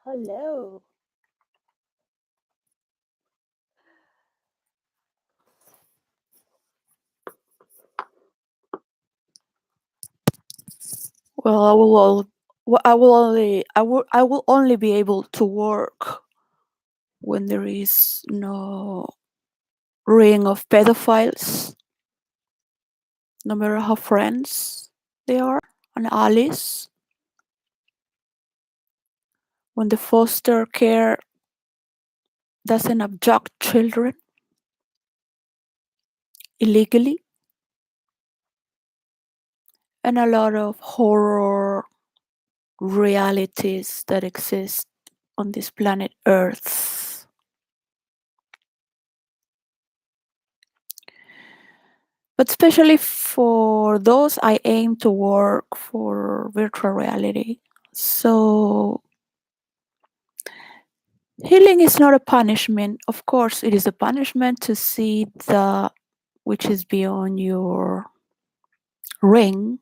Hello. Well, I will only be able to work when there is no ring of pedophiles, no matter how friends they are, and allies. When the foster care doesn't abduct children illegally, and a lot of horror realities that exist on this planet Earth. But especially for those, I aim to work for virtual reality. So healing is not a punishment. Of course, it is a punishment to see the which is beyond your ring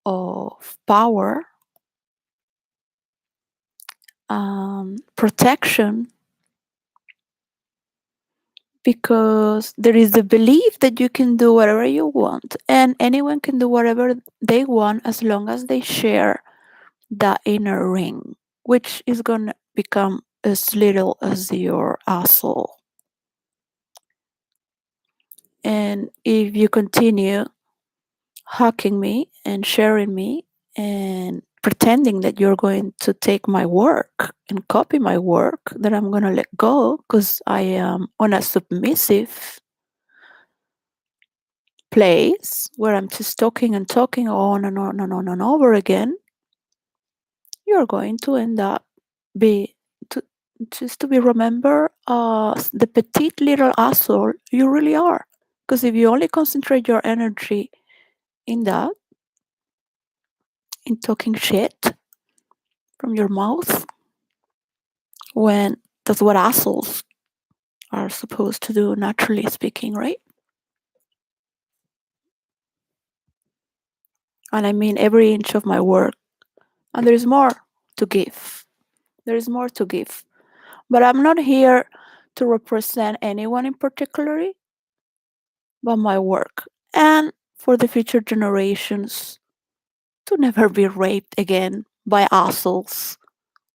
of power, protection, because there is the belief that you can do whatever you want, and anyone can do whatever they want as long as they share the inner ring. which is gonna become as little as your asshole. And if you continue hacking me and sharing me and pretending that you're going to take my work and copy my work, that I'm going to let go because I am on a submissive place where I'm just talking and talking on and on and on and over again, you're going to end up be to just to be remembered as the petite little asshole you really are. Because if you only concentrate your energy in that, in talking shit from your mouth, when that's what assholes are supposed to do, naturally speaking, right? And I mean every inch of my work. And there's more to give. There is more to give. But I'm not here to represent anyone in particular, but my work. And for the future generations to never be raped again by assholes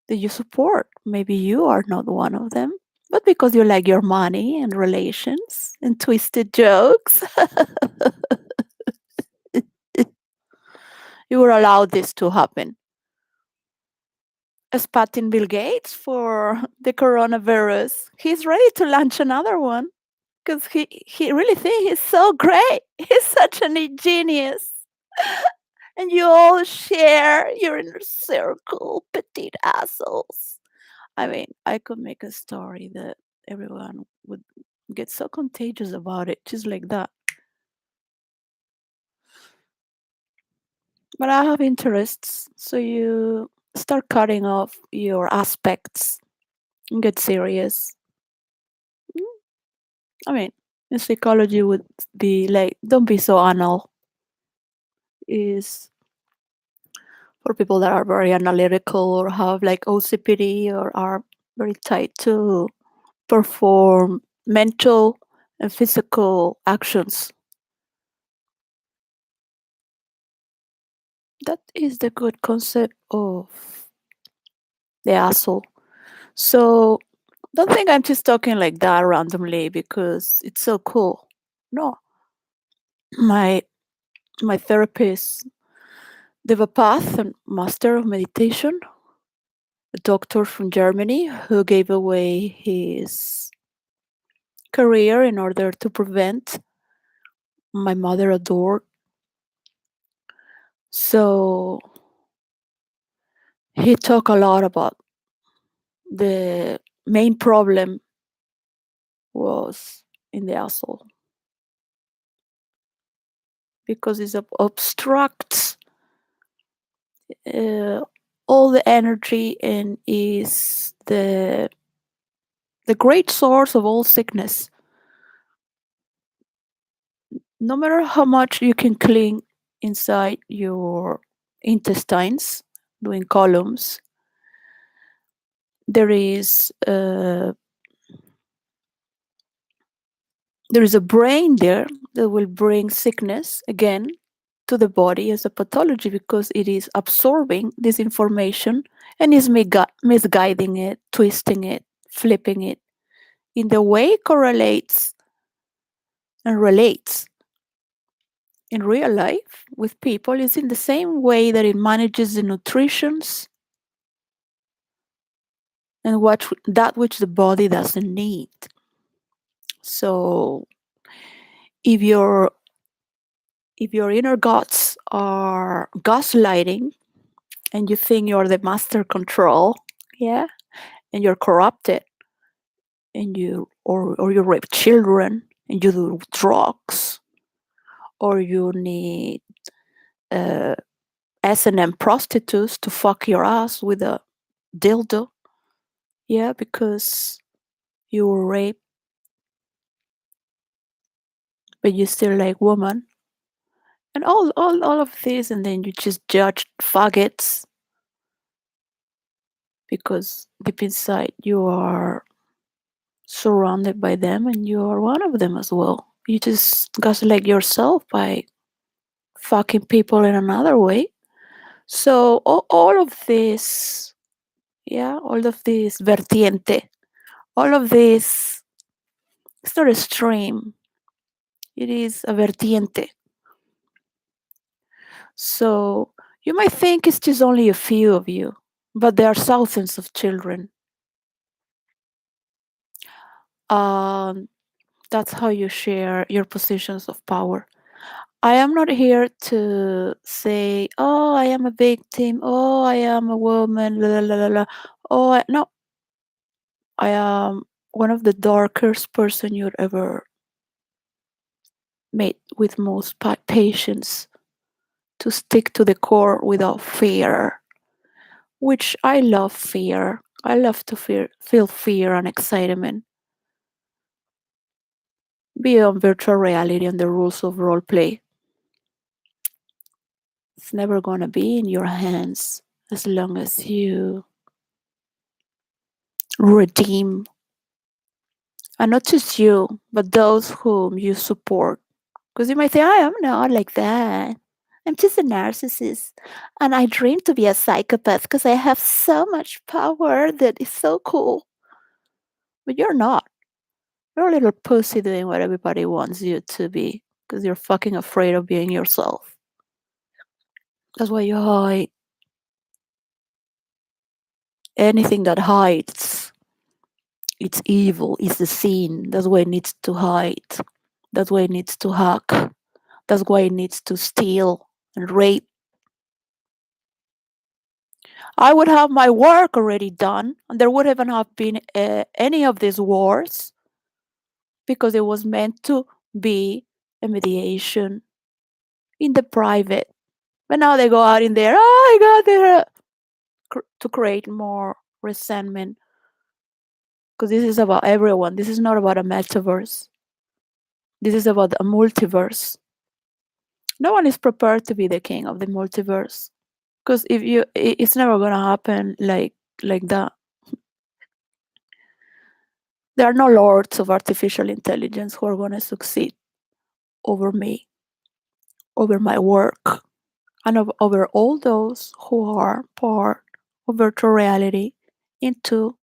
that you support. Maybe you are not one of them, but because you like your money and relations and twisted jokes, you will allow this to happen. Spotting Bill Gates for the coronavirus. He's ready to launch another one because he really thinks he's so great. He's such a genius. And you all share your inner circle, petite assholes. I mean, I could make a story that everyone would get so contagious about it, just like that. But I have interests, so you start cutting off your aspects and get serious. I mean, in psychology would be like, don't be so anal. Is for people that are very analytical or have like OCPD or are very tight to perform mental and physical actions. That is the good concept of the asshole. So don't think I'm just talking like that randomly because it's so cool. No, my my therapist, Devapath, and master of meditation, a doctor from Germany who gave away his career in order to prevent my mother adored. So he talked a lot about the main problem was in the asshole because it obstructs uh, all the energy and is the great source of all sickness. No matter how much you can clean inside your intestines, doing columns, there is a brain there that will bring sickness again to the body as a pathology because it is absorbing this information and is misguiding it, twisting it, flipping it in the way it correlates and relates in real life with people. Is in the same way that it manages the nutritions and that which the body doesn't need. So if your inner gods are gaslighting and you think you're the master control, yeah, and you're corrupted and or you rape children and you do drugs or you need S&M prostitutes to fuck your ass with a dildo, yeah, because you were raped but you still like woman and all of this, and then you just judge faggots because deep inside you are surrounded by them and you are one of them as well. You just gaslight yourself by fucking people in another way. So all of this Yeah, all of this vertiente, all of this, it's not a stream, it is a vertiente. So you might think it's just only a few of you, but there are thousands of children. Um, that's how you share your positions of power. I am not here to say, oh, I am a victim, oh, I am a woman, la la la la la. No, I am one of the darkest person you'd ever meet, with most patience, to stick to the core without fear, which I love fear. I love to feel fear and excitement beyond virtual reality and the rules of role play. It's never gonna be in your hands as long as you redeem, and not just you, but those whom you support. Because you might say, I am not like that. I'm just a narcissist. And I dream to be a psychopath because I have so much power that is so cool. But you're not. You're a little pussy doing what everybody wants you to be because you're fucking afraid of being yourself. That's why you hide. Anything that hides, it's evil, it's the sin. That's why it needs to hide. That's why it needs to hack. That's why it needs to steal and rape. I would have my work already done, and there would even have been any of these wars because it was meant to be a mediation in the private. But now they go out in there, oh, I got there, to create more resentment. Because this is about everyone. This is not about a metaverse. This is about a multiverse. No one is prepared to be the king of the multiverse. Because if you, it's never gonna happen like that. There are no lords of artificial intelligence who are gonna succeed over me, over my work, and over all those who are part of virtual reality into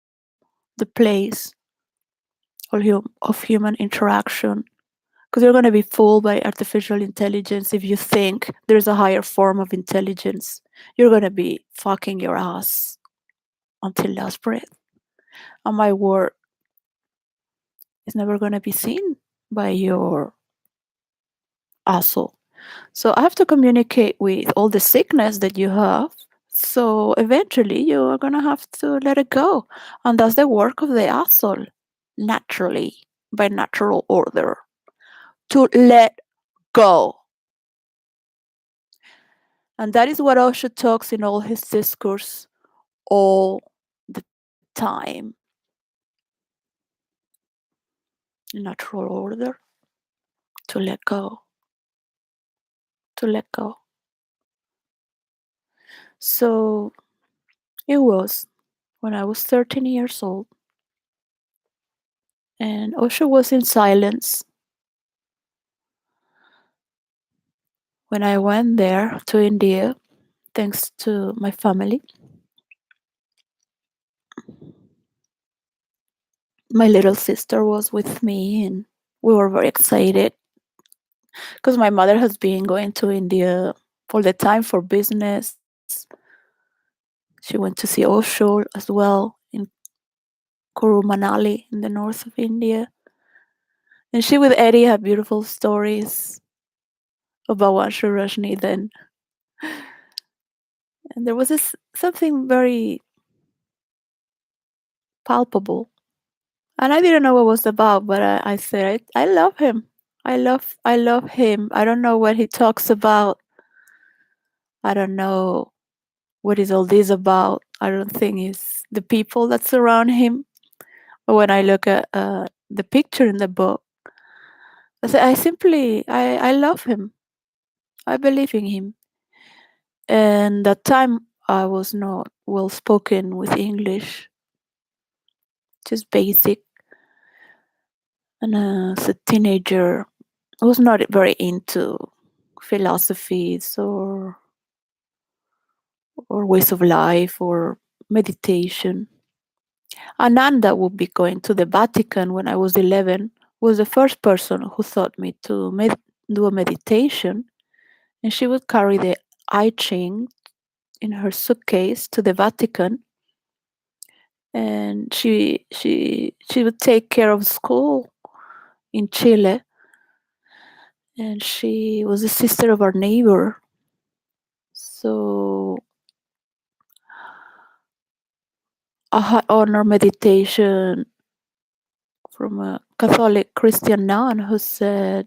the place of human interaction. Because you're going to be fooled by artificial intelligence if you think there's a higher form of intelligence. You're going to be fucking your ass until last breath. And my work is never going to be seen by your asshole. So I have to communicate with all the sickness that you have. So eventually you are going to have to let it go. And that's the work of the asshole, naturally, by natural order, to let go. And that is what Osho talks in all his discourse all the time. Natural order, to let go, to let go. So it was when I was 13 years old, and Osho was in silence. When I went there to India, thanks to my family, my little sister was with me, and we were very excited because my mother has been going to India all the time for business. She went to see Osho as well in Kuru Manali in the north of India. And she with Eddie had beautiful stories about 𝙤𝙤𝙪𝙧𝙤𝙤. And there was something very palpable. And I didn't know what it was about, but I said, I love him. I love him. I don't know what he talks about. I don't know what is all this about. I don't think it's the people that surround him. But when I look at the picture in the book, I love him. I believe in him. And that time I was not well spoken with English, just basic. And as a teenager, I was not very into philosophies or ways of life or meditation. Ananda would be going to the Vatican when I was 11, was the first person who taught me to do a meditation, and she would carry the I Ching in her suitcase to the Vatican, and she would take care of school in Chile, and she was the sister of our neighbor. So I had honor meditation from a Catholic Christian nun who said,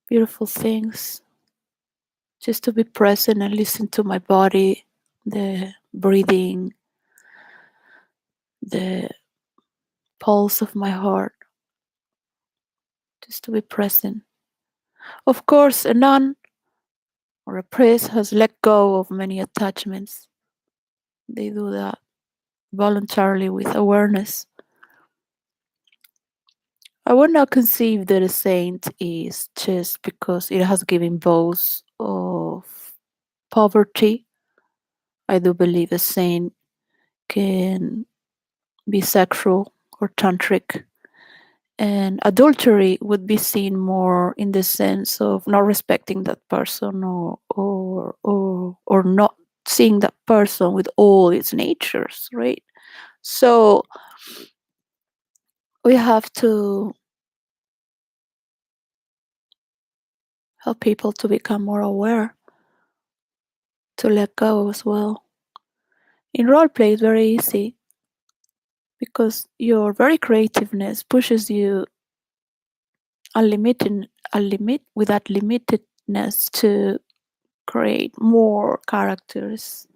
beautiful things, just to be present and listen to my body, the breathing, the pulse of my heart, just to be present. Of course, a nun or a priest has let go of many attachments. They do that voluntarily with awareness. I would not conceive that a saint is just because it has given vows of poverty. I do believe a saint can be sexual or tantric, and adultery would be seen more in the sense of not respecting that person, or not seeing that person with all its natures, right? So we have to help people to become more aware, to let go as well. In role play, it's very easy because your very creativeness pushes you with that limitedness to create more characters,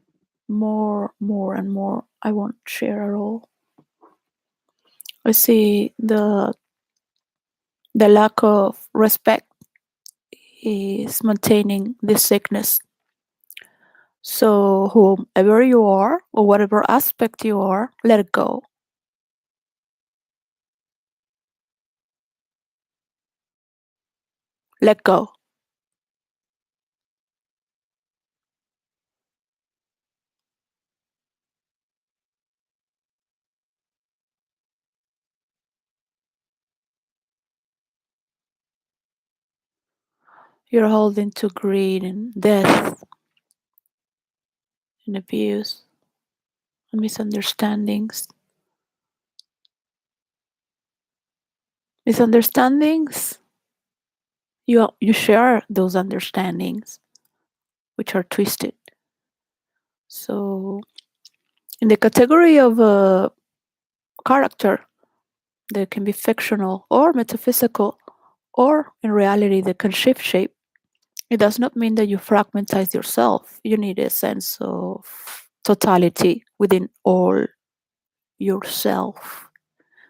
more and more. I won't share at all. I see the lack of respect is maintaining this sickness. So whomever you are, or whatever aspect you are, let it go. Let go. You're holding to greed and death and abuse and misunderstandings. Misunderstandings, you share those understandings, which are twisted. So in the category of a character, they can be fictional or metaphysical, or in reality they can shift shape. It does not mean that you fragmentize yourself. You need a sense of totality within all yourself.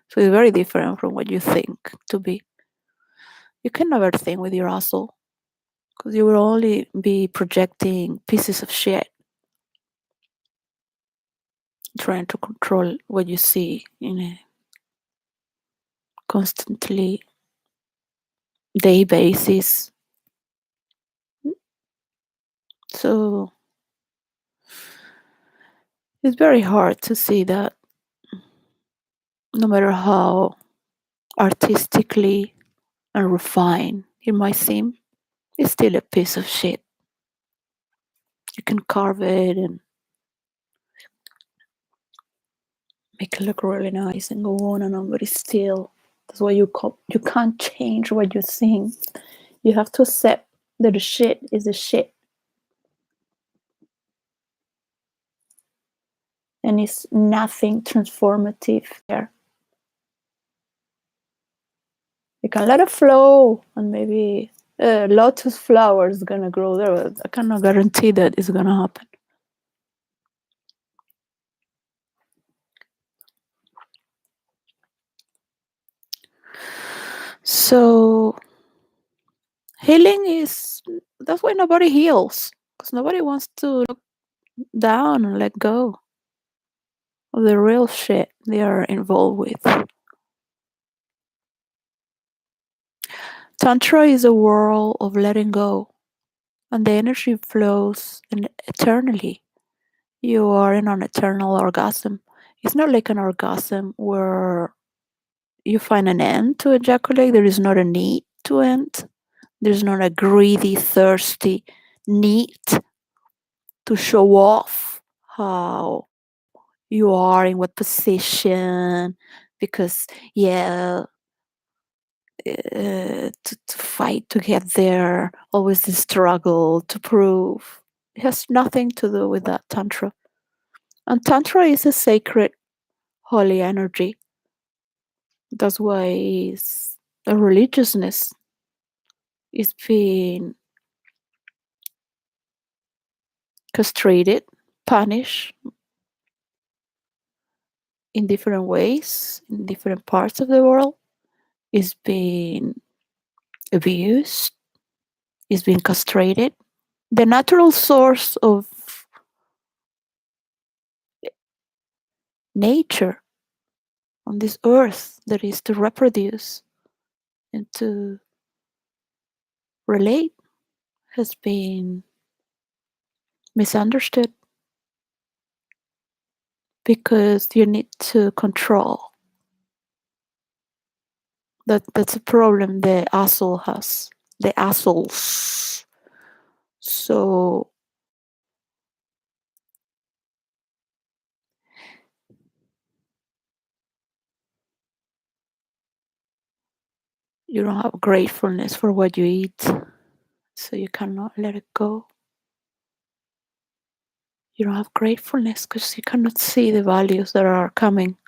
So it's very different from what you think to be. You can never think with your asshole, because you will only be projecting pieces of shit, trying to control what you see in a constantly day basis. So it's very hard to see that no matter how artistically and refined it might seem, it's still a piece of shit. You can carve it and make it look really nice and go on and on, but it's still, that's why you can't change what you think. You have to accept that the shit is the shit, and it's nothing transformative there. You can let it flow, and maybe a lotus flower is gonna grow there, but I cannot guarantee that it's gonna happen. So healing is, that's why nobody heals, because nobody wants to look down and let go of the real shit they are involved with. Tantra is a world of letting go. and the energy flows eternally. You are in an eternal orgasm. It's not like an orgasm where you find an end to ejaculate. There is not a need to end. There's not a greedy, thirsty need to show off how you are in what position, because yeah, to fight to get there, always the struggle to prove. It has nothing to do with that tantra. And tantra is a sacred, holy energy. That's why it's a religiousness is being castrated, punished in different ways in different parts of the world. Is being abused, is being castrated. The natural source of nature on this earth, that is to reproduce and to relate, has been misunderstood because you need to control. That's a problem the asshole has. The assholes. So you don't have gratefulness for what you eat. So you cannot let it go. You don't have gratefulness because you cannot see the values that are coming.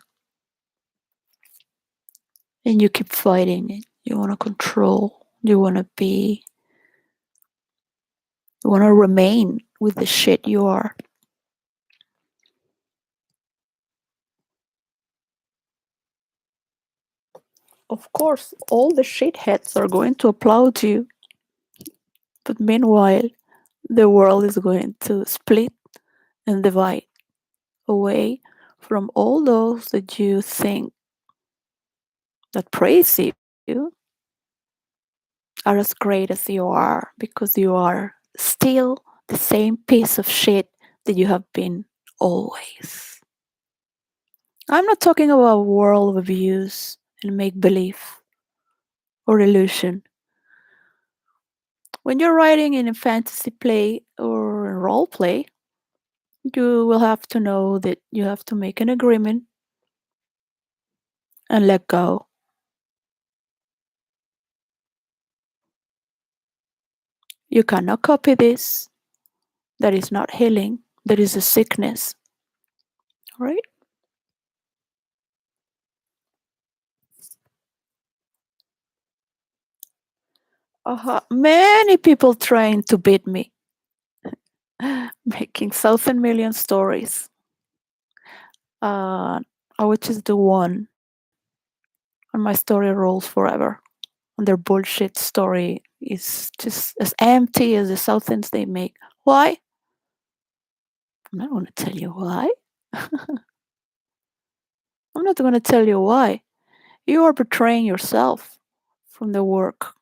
And you keep fighting it. You want to control. You want to be. You want to remain with the shit you are. Of course, all the shitheads are going to applaud you. But meanwhile, the world is going to split and divide away from all those that you think that praise you are as great as you are, because you are still the same piece of shit that you have been always. I'm not talking about a world of abuse and make believe or illusion. When you're writing in a fantasy play or a role play, you will have to know that you have to make an agreement and let go. You cannot copy this. That is not healing. That is a sickness. Right? Many people trying to beat me, making 1,000,000,000 stories. I would just do one, and my story rolls forever. And their bullshit story is just as empty as the thousands they make. Why? I'm not going to tell you why. I'm not going to tell you why. You are betraying yourself from the work.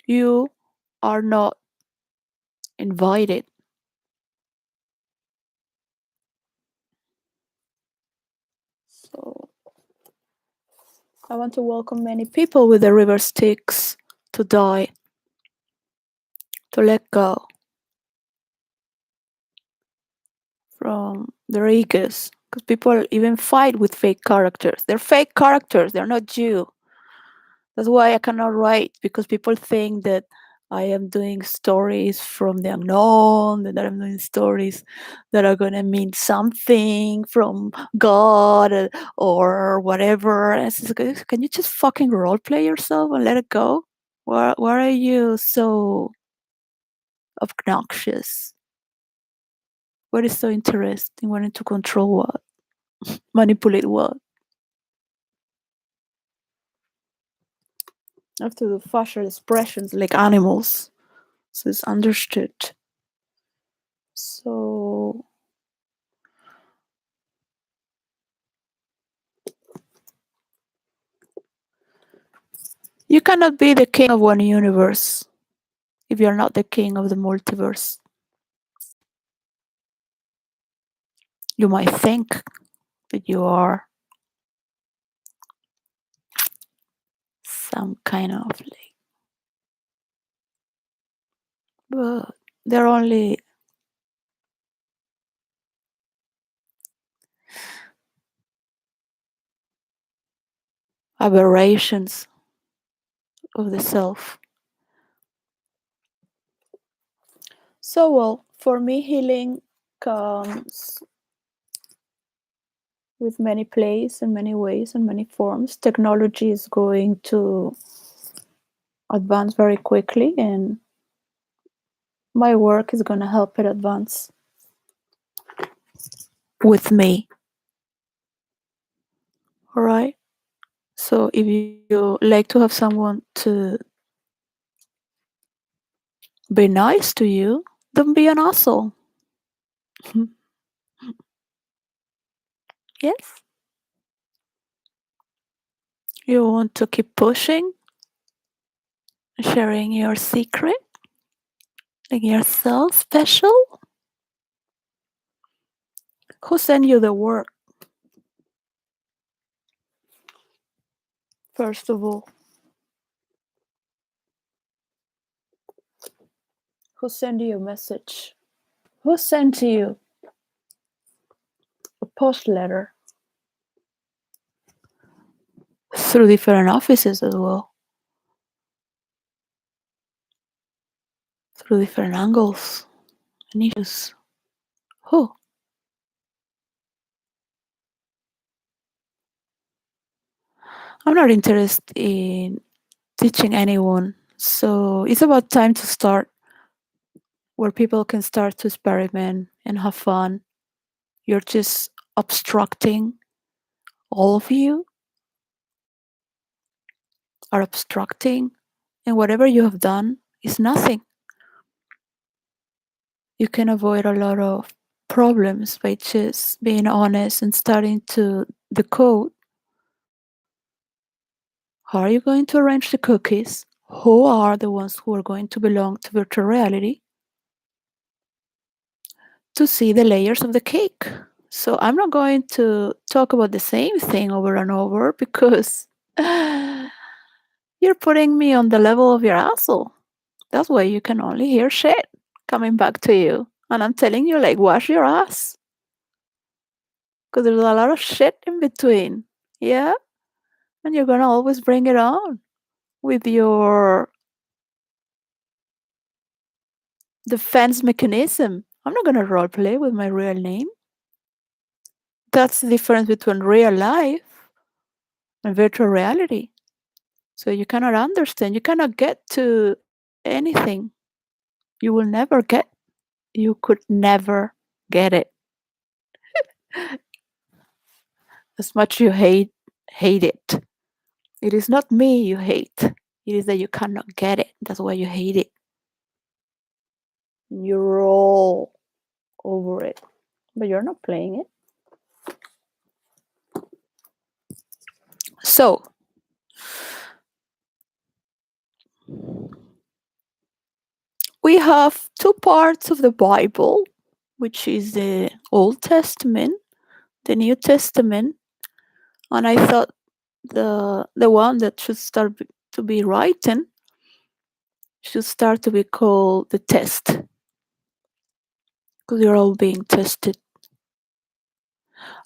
You are not invited. So I want to welcome many people with the river Styx to die, to let go from their egos. Because people even fight with fake characters. They're fake characters, they're not you. That's why I cannot write, because people think that I am doing stories from the unknown, that I'm doing stories that are going to mean something from God or whatever. And it's like, can you just fucking role play yourself and let it go? Why are you so obnoxious? What is so interesting? Wanting to control what? Manipulate what? I have to do facial expressions like animals. So it's understood. So you cannot be the king of one universe. if you're not the king of the multiverse. You might think that you are some kind of like, but they're only aberrations of the self. So, well, for me, healing comes with many plays and many ways and many forms. Technology is going to advance very quickly, and my work is going to help it advance with me. All right. So if you like to have someone to be nice to you, don't be an asshole. Yes. You want to keep pushing, sharing your secret, like you're so special. Who sent you the work, first of all? Who sent you a message? Who sent you a post letter? Through different offices as well, through different angles and issues. Who? I'm not interested in teaching anyone. So it's about time to start where people can start to experiment and have fun. You're just obstructing. All of you are obstructing, and whatever you have done is nothing. You can avoid a lot of problems by just being honest and starting to decode. How are you going to arrange the cookies? Who are the ones who are going to belong to virtual reality? To see the layers of the cake. So I'm not going to talk about the same thing over and over because you're putting me on the level of your asshole. That's why you can only hear shit coming back to you. And I'm telling you, like, wash your ass. Because there's a lot of shit in between. Yeah? And you're going to always bring it on with your defense mechanism. I'm not going to roleplay with my real name. That's the difference between real life and virtual reality. So you cannot understand, you cannot get to anything. You will never get, you could never get it. As much you hate it. It is not me you hate. It is that you cannot get it. That's why you hate it. You're all over it. But you're not playing it. So we have two parts of the Bible, which is the Old Testament, the New Testament, and I thought the one that should start to be written should start to be called the test, because you're all being tested.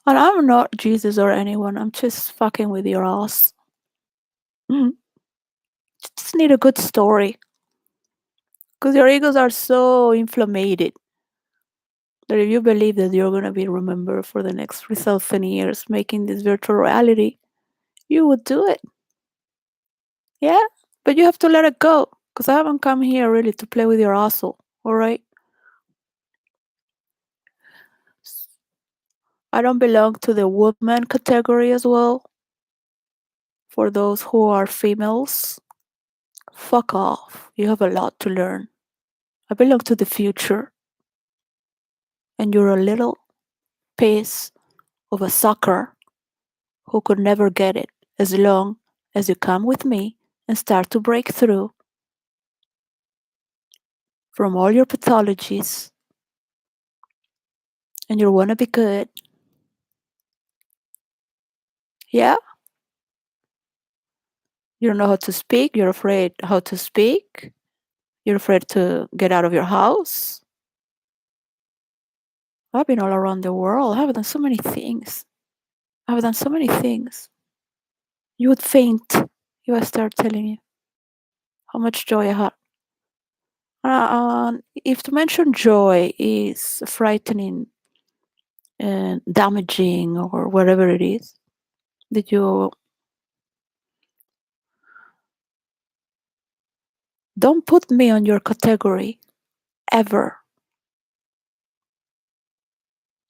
And I'm not Jesus or anyone. I'm just fucking with your ass. You just need a good story, because your egos are so inflamed that if you believe that you're going to be remembered for the next 3,000 years making this virtual reality, you would do it. Yeah? But you have to let it go, because I haven't come here really to play with your asshole, alright? I don't belong to the woman category as well. For those who are females, fuck off. You have a lot to learn. I belong to the future, and you're a little piece of a sucker who could never get it as long as you come with me and start to break through from all your pathologies, and you want to be good. Yeah? You don't know how to speak. You're afraid how to speak. You're afraid to get out of your house. I've been all around the world. I've done so many things. I've done so many things. You would faint if I start telling you how much joy I had. If to mention joy is frightening and damaging or whatever it is, that you don't put me on your category ever.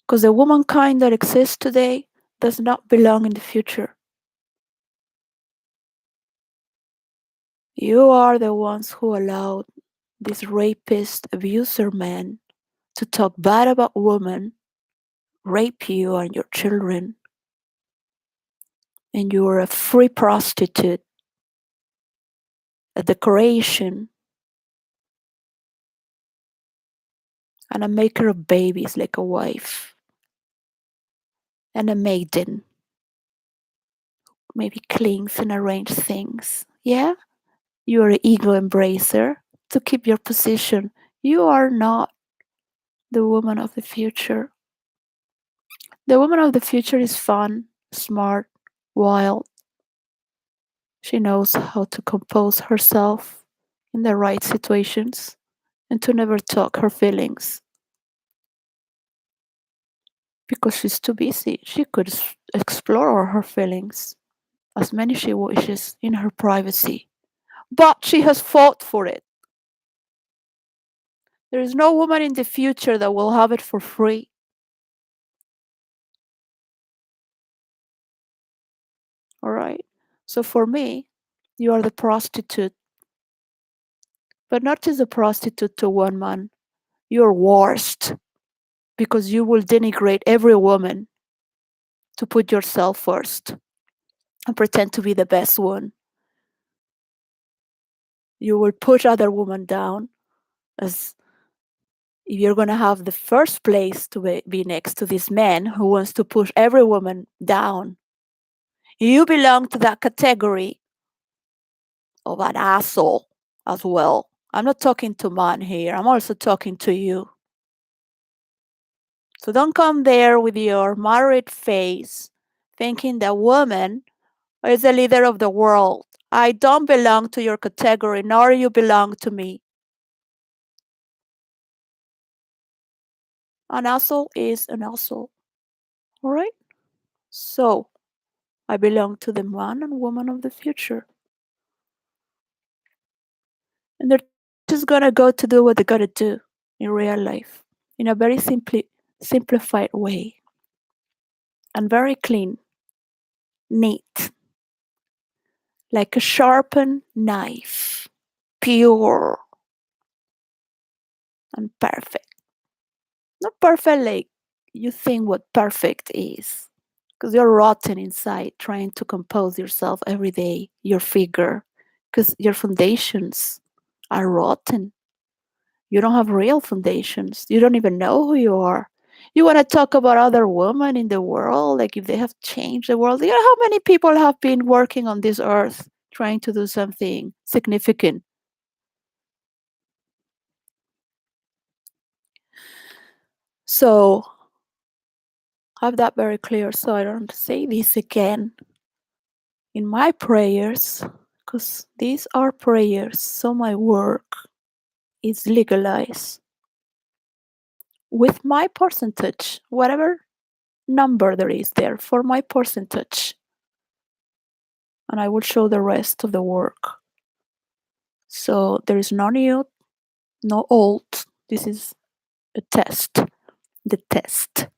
Because the womankind that exists today does not belong in the future. You are the ones who allowed this rapist, abuser man to talk bad about women, rape you and your children, and you are a free prostitute, a decoration, and a maker of babies like a wife, and a maiden, maybe clings and arranges things. Yeah? You are an ego embracer to keep your position. You are not the woman of the future. The woman of the future is fun, smart, wild. She knows how to compose herself in the right situations and to never talk her feelings because she's too busy. She could explore her feelings as many she wishes in her privacy, but she has fought for it. There is no woman in the future that will have it for free. All right? So for me, you are the prostitute, but not just a prostitute to one man. You're worst because you will denigrate every woman to put yourself first and pretend to be the best one. You will push other women down as if you're going to have the first place to be next to this man who wants to push every woman down. You belong to that category of an asshole as well. I'm not talking to man here. I'm also talking to you. So don't come there with your married face thinking that woman is the leader of the world. I don't belong to your category, nor you belong to me. An asshole is an asshole. All right? So I belong to the man and woman of the future. And they're just gonna go to do what they gotta do in real life in a very simplified way and very clean, neat, like a sharpened knife, pure and perfect. Not perfect like you think what perfect is, because you're rotten inside trying to compose yourself every day, your figure, because your foundations are rotten. You don't have real foundations. You don't even know who you are. You want to talk about other women in the world, like if they have changed the world. You know how many people have been working on this earth trying to do something significant? So have that very clear so I don't say this again in my prayers, because these are prayers, so my work is legalized with my percentage, whatever number there is there for my percentage. And I will show the rest of the work. So there is no new, no old. This is a test. The test.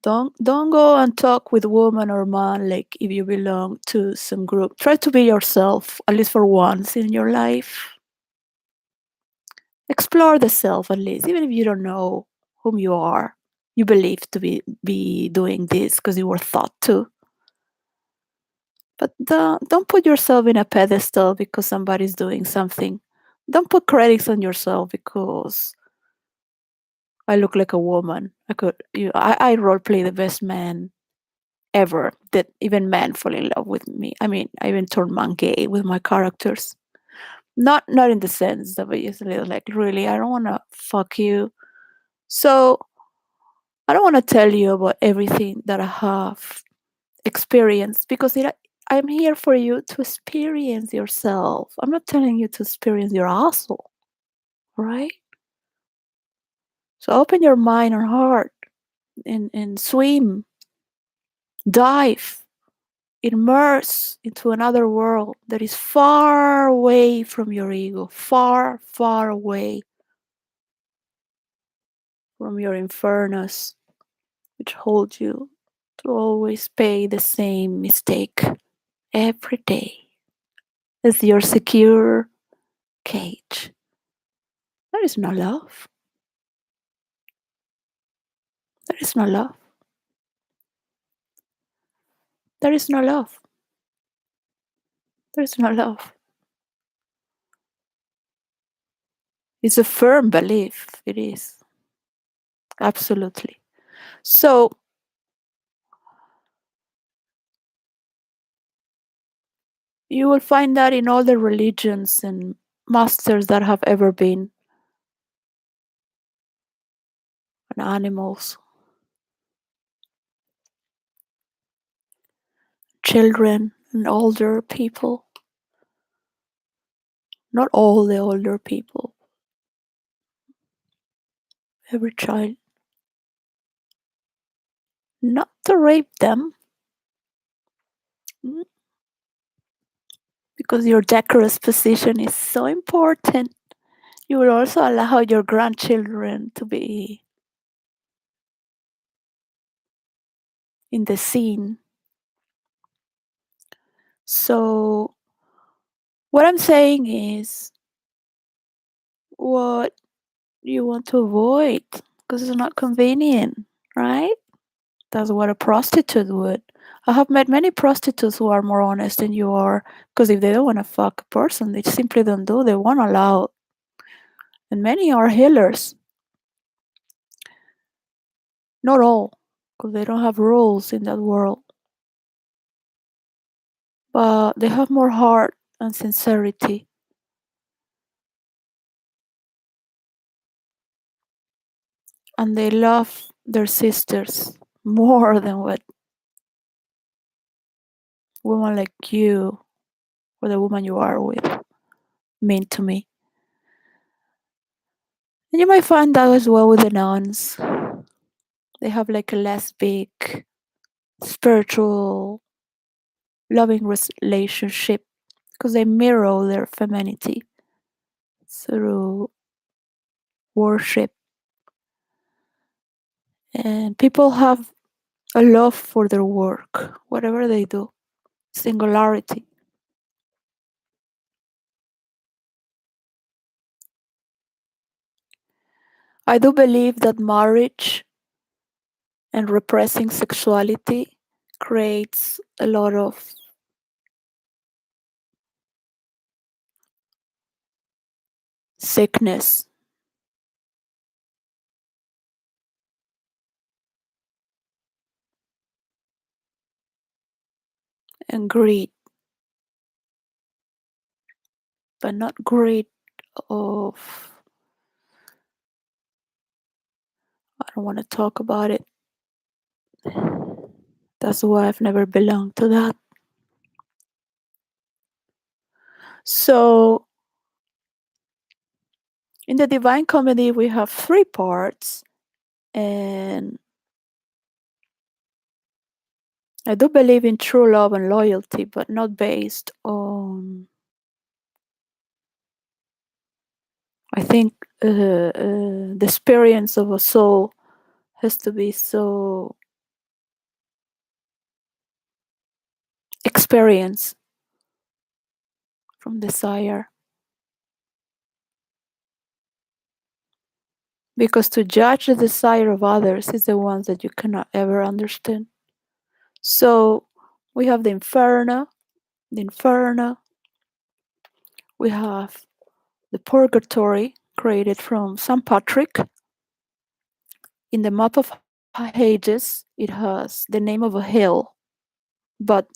Don't go and talk with woman or man like if you belong to some group. Try to be yourself, at least for once in your life. Explore the self at least, even if you don't know whom you are. You believe to be doing this because you were thought to. But don't put yourself in a pedestal because somebody's doing something Don't put credits on yourself because I look like a woman. I role play the best man ever. That even men fall in love with me. I mean, I even turn man gay with my characters. Not in the sense that it's a little like really. I don't want to fuck you. So I don't want to tell you about everything that I have experienced because I'm here for you to experience yourself. I'm not telling you to experience your asshole, right? So open your mind and heart and swim, dive, immerse into another world that is far away from your ego, far, far away from your infernos, which hold you to always pay the same mistake every day as your secure cage. There is no love. There is no love. There is no love. There is no love. It's a firm belief. It is. Absolutely. So you will find that in all the religions and masters that have ever been, and animals, children, and older people. Not all the older people, every child. Not to rape them, mm, because your decorous position is so important. You will also allow your grandchildren to be in the scene. So, what I'm saying is what you want to avoid because it's not convenient, right? That's what a prostitute would. I have met many prostitutes who are more honest than you are because if they don't want to fuck a person, they simply don't do. They won't allow. And many are healers. Not all, because they don't have rules in that world. But they have more heart and sincerity. And they love their sisters more than what women like you or the woman you are with mean to me. And you might find that as well with the nuns. They have like a less big spiritual loving relationship because they mirror their femininity through worship. And people have a love for their work, whatever they do, singularity. I do believe that marriage and repressing sexuality creates a lot of sickness and greed, but not greed of, I don't want to talk about it. That's why I've never belonged to that. So, in the Divine Comedy, we have 3 parts, and I do believe in true love and loyalty, but not based on. I think the experience of a soul has to be so experience from desire. Because to judge the desire of others is the ones that you cannot ever understand. So we have the inferno, we have the purgatory created from St. Patrick. In the map of Hades, it has the name of a hill, but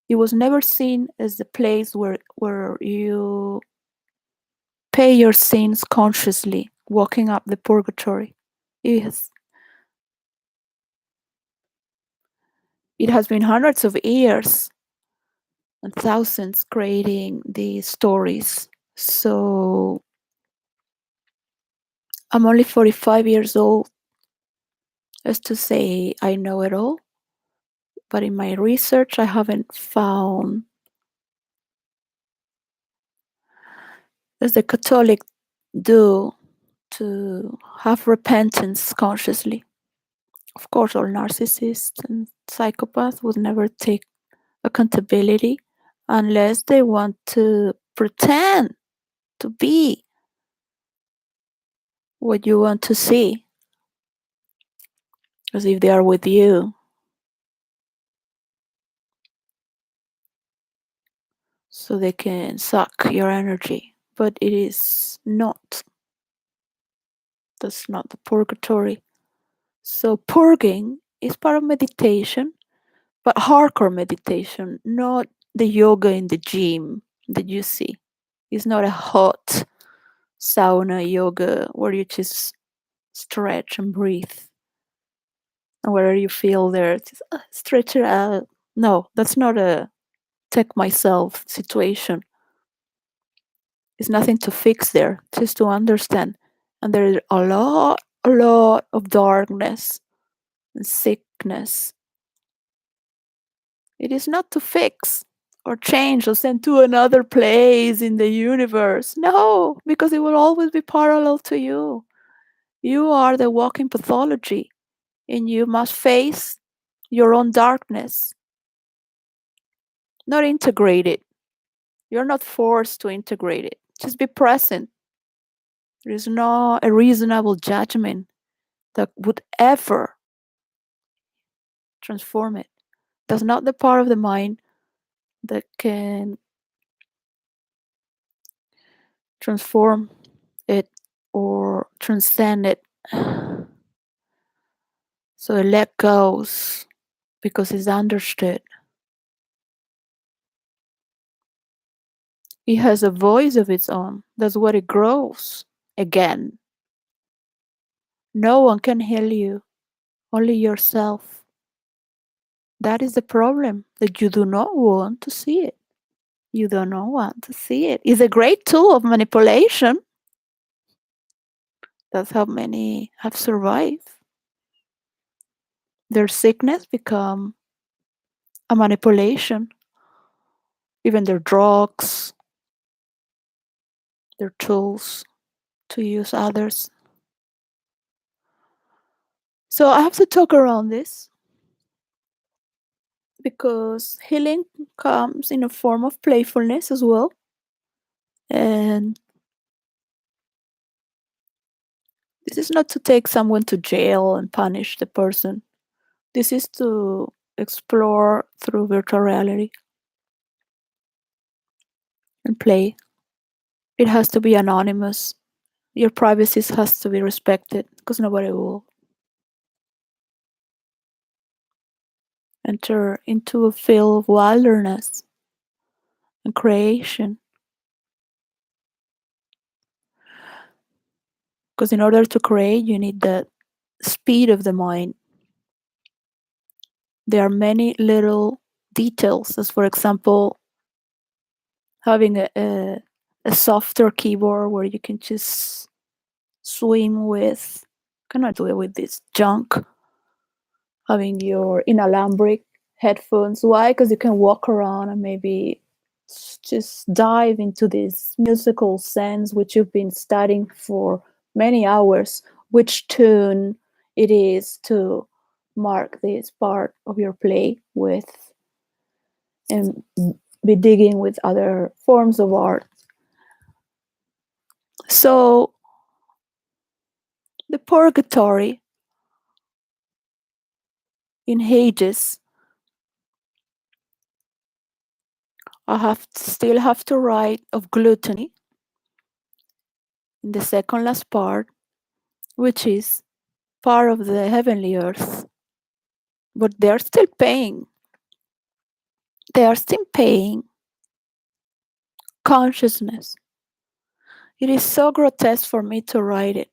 it was never seen as the place where you pay your sins consciously, walking up the purgatory. It has, it has been hundreds of years and thousands creating these stories. So I'm only 45 years old, as to say I know it all. But in my research, I haven't found, as the Catholic do, to have repentance consciously. Of course, all narcissists and psychopaths would never take accountability unless they want to pretend to be what you want to see, as if they are with you. So they can suck your energy. But it is not. That's not the purgatory. So purging is part of meditation, but hardcore meditation, not the yoga in the gym that you see. It's not a hot sauna yoga where you just stretch and breathe. And wherever you feel there, just stretch it out. No, that's not a take myself situation. It's nothing to fix there, just to understand. And there is a lot of darkness and sickness. It is not to fix or change or send to another place in the universe. No, because it will always be parallel to you. You are the walking pathology, and you must face your own darkness, not integrate it. You're not forced to integrate it. Just be present. There is not a reasonable judgment that would ever transform it. That's not the part of the mind that can transform it or transcend it. So it let goes because it's understood. It has a voice of its own. That's what it grows again. No one can heal you, only yourself. That is the problem, that you do not want to see it. You do not want to see it. It's a great tool of manipulation. That's how many have survived. Their sickness become a manipulation. Even their drugs, their tools to use others. So I have to talk around this because healing comes in a form of playfulness as well. And this is not to take someone to jail and punish the person. This is to explore through virtual reality and play. It has to be anonymous. Your privacy has to be respected because nobody will enter into a field of wilderness and creation. Because in order to create, you need the speed of the mind. There are many little details, as for example, having a softer keyboard where you can just swim with. Cannot do it with this junk. Having your inalambric headphones. Why? Because you can walk around and maybe just dive into this musical sense which you've been studying for many hours, which tune it is to mark this part of your play with, and be digging with other forms of art. So the purgatory in Hades, I still have to write of gluttony, in the second last part, which is part of the heavenly earth. But they are still paying. They are still paying consciousness. It is so grotesque for me to write it.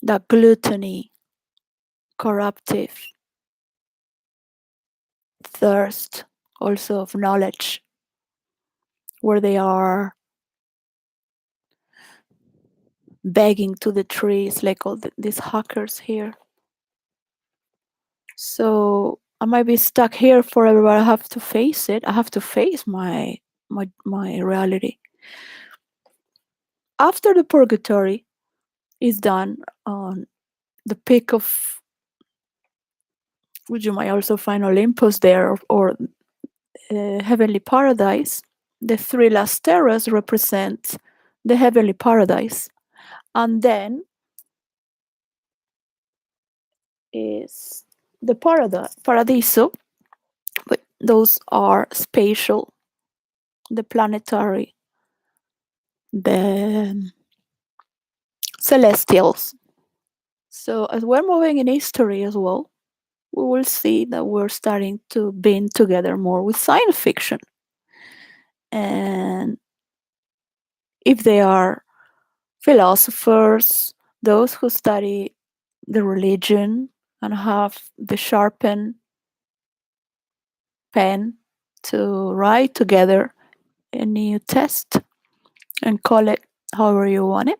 That gluttony, corruptive, thirst, also of knowledge, where they are begging to the trees like all these hackers here. So I might be stuck here forever, but I have to face it. I have to face my reality. After the purgatory is done on the peak of, which you might also find Olympus there, or heavenly paradise, the three last terras represent the heavenly paradise. And then is the paradiso, but those are spatial, the planetary, the celestials. So as we're moving in history as well, we will see that we're starting to bend together more with science fiction. And if they are philosophers, those who study the religion and have the sharpened pen to write together a new test and call it however you want it.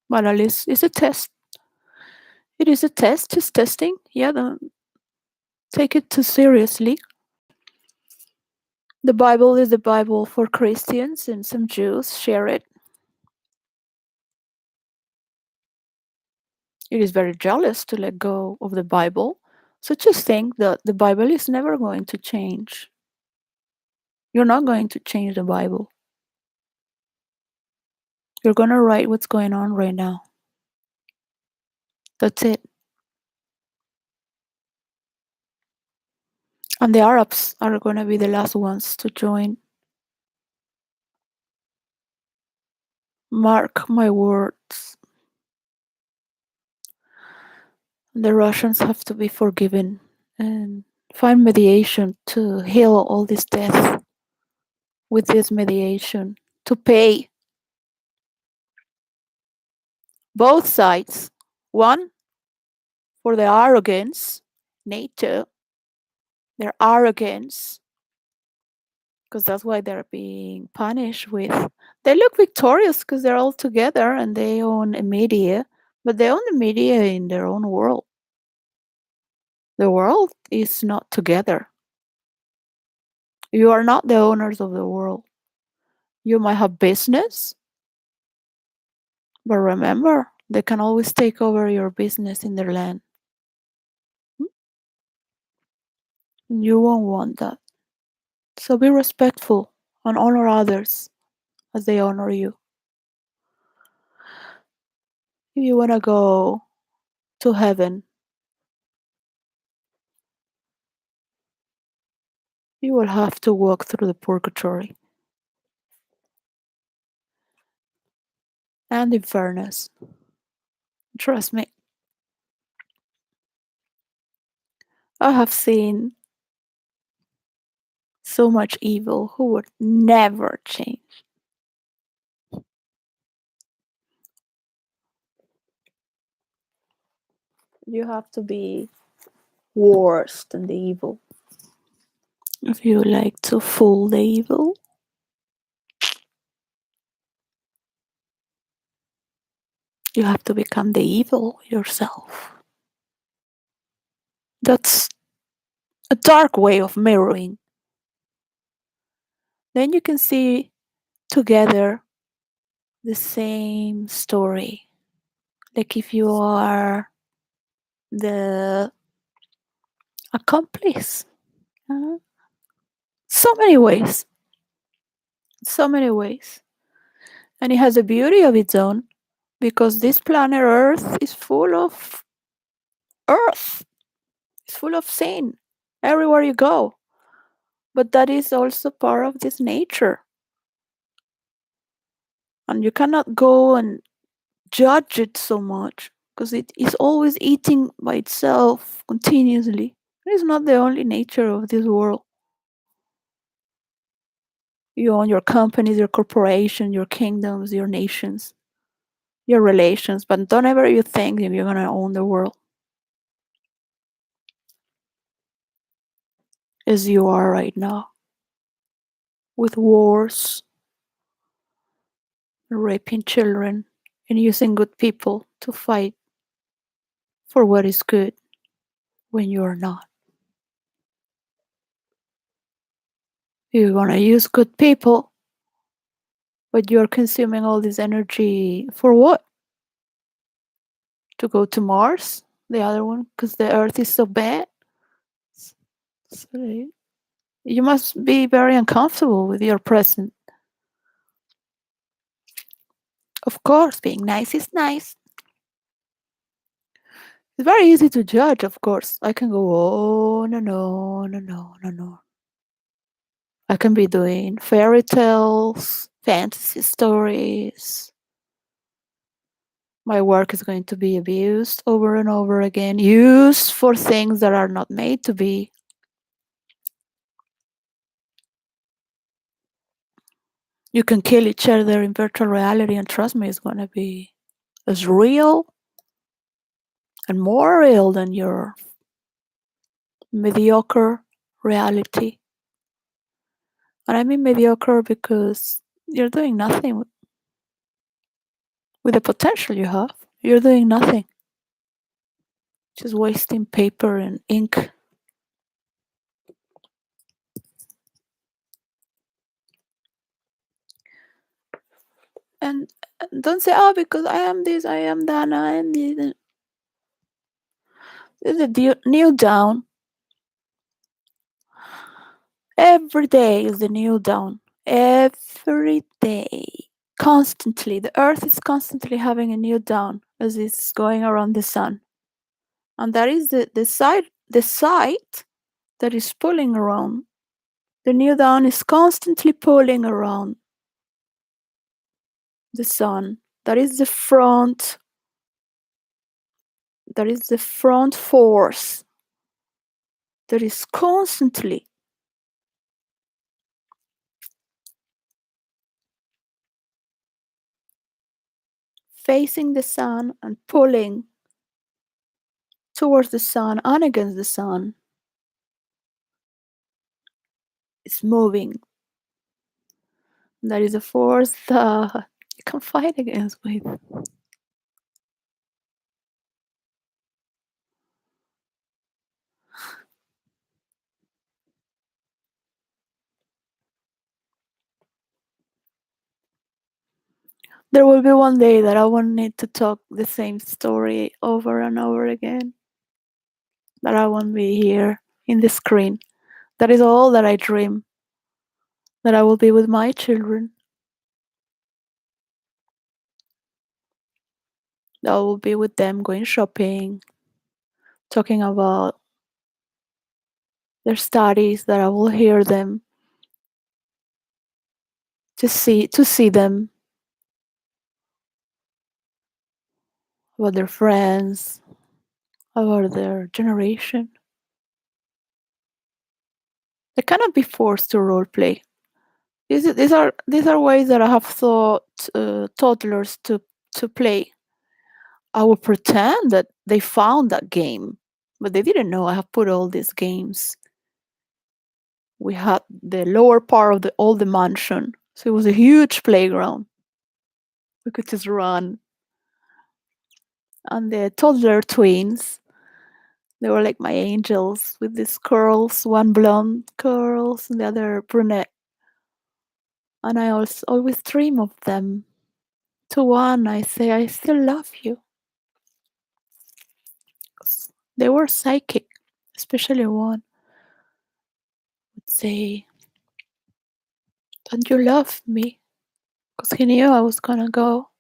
But at least it's a test. It is a test, it's testing. Yeah, don't take it too seriously. The Bible is the Bible for Christians, and some Jews share it. It is very jealous to let go of the Bible. So just think that the Bible is never going to change. You're not going to change the Bible. You're going to write what's going on right now. That's it. And the Arabs are going to be the last ones to join. Mark my words. The Russians have to be forgiven and find mediation to heal all this death with this mediation, to pay both sides. One, for their arrogance, NATO, their arrogance, because that's why they're being punished with. They look victorious because they're all together and they own a media, but they own the media in their own world. The world is not together. You are not the owners of the world. You might have business, but remember, they can always take over your business in their land. You won't want that. So be respectful and honor others as they honor you. If you want to go to heaven, you will have to walk through the purgatory and in fairness. Trust me. I have seen so much evil who would never change. You have to be worse than the evil if you like to fool the evil. You have to become the evil yourself. That's a dark way of mirroring. Then you can see together the same story. Like if you are the accomplice. So many ways. So many ways. And it has a beauty of its own because this planet Earth is full of earth. It's full of sin everywhere you go. But that is also part of this nature. And you cannot go and judge it so much because it is always eating by itself continuously. It is not the only nature of this world. You own your companies, your corporations, your kingdoms, your nations, your relations, but don't ever you think if you're gonna own the world as you are right now, with wars, raping children, and using good people to fight for what is good when you are not. You're gonna use good people, but you're consuming all this energy for what? To go to Mars, the other one, because the Earth is so bad. So you must be very uncomfortable with your present. Of course, being nice is nice. It's very easy to judge, of course. I can go on and on and on and on. I can be doing fairy tales, fantasy stories. My work is going to be abused over and over again, used for things that are not made to be. You can kill each other in virtual reality, and trust me, it's going to be as real and more real than your mediocre reality. And I mean mediocre because you're doing nothing with the potential you have. You're doing nothing, just wasting paper and ink. And don't say, oh, because I am this, I am that, I am this. Kneel down. Every day is the kneel down. Every day. Constantly. The earth is constantly having a kneel down as it's going around the sun. And that is the site that is pulling around. The kneel down is constantly pulling around the sun. That is the front. That is the front force that is constantly facing the sun and pulling towards the sun and against the sun. It's moving. That is a force that you can fight against with. There will be one day that I won't need to talk the same story over and over again. That I won't be here in the screen. That is all that I dream. That I will be with my children. That I will be with them going shopping, talking about their studies, that I will hear them, to see them, about their friends, about their generation. They cannot be forced to role play. These are ways that I have taught toddlers to play. I will pretend that they found that game, but they didn't know I have put all these games. We had the lower part of all the mansion, so it was a huge playground. We could just run. And the toddler twins, they were like my angels with these curls, one blonde curls and the other brunette. And I always dream of them. To one, I say, I still love you. They were psychic, especially one would say, don't you love me? Because he knew I was gonna go.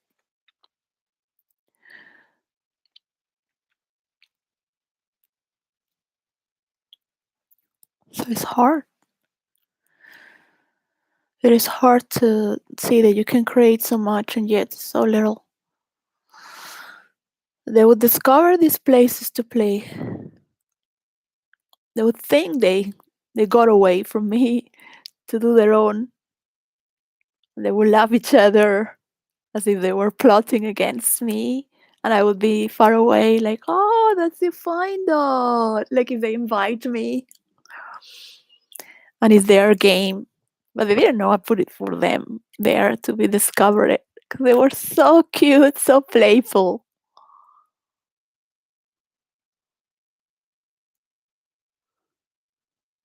So it's hard. It is hard to see that you can create so much and yet so little. They would discover these places to play. They would think they got away from me to do their own. They would love each other as if they were plotting against me. And I would be far away, like, oh, that's the fine dot. Like if they invite me and it's their game. But they didn't know I put it for them there to be discovered. Because they were so cute, so playful.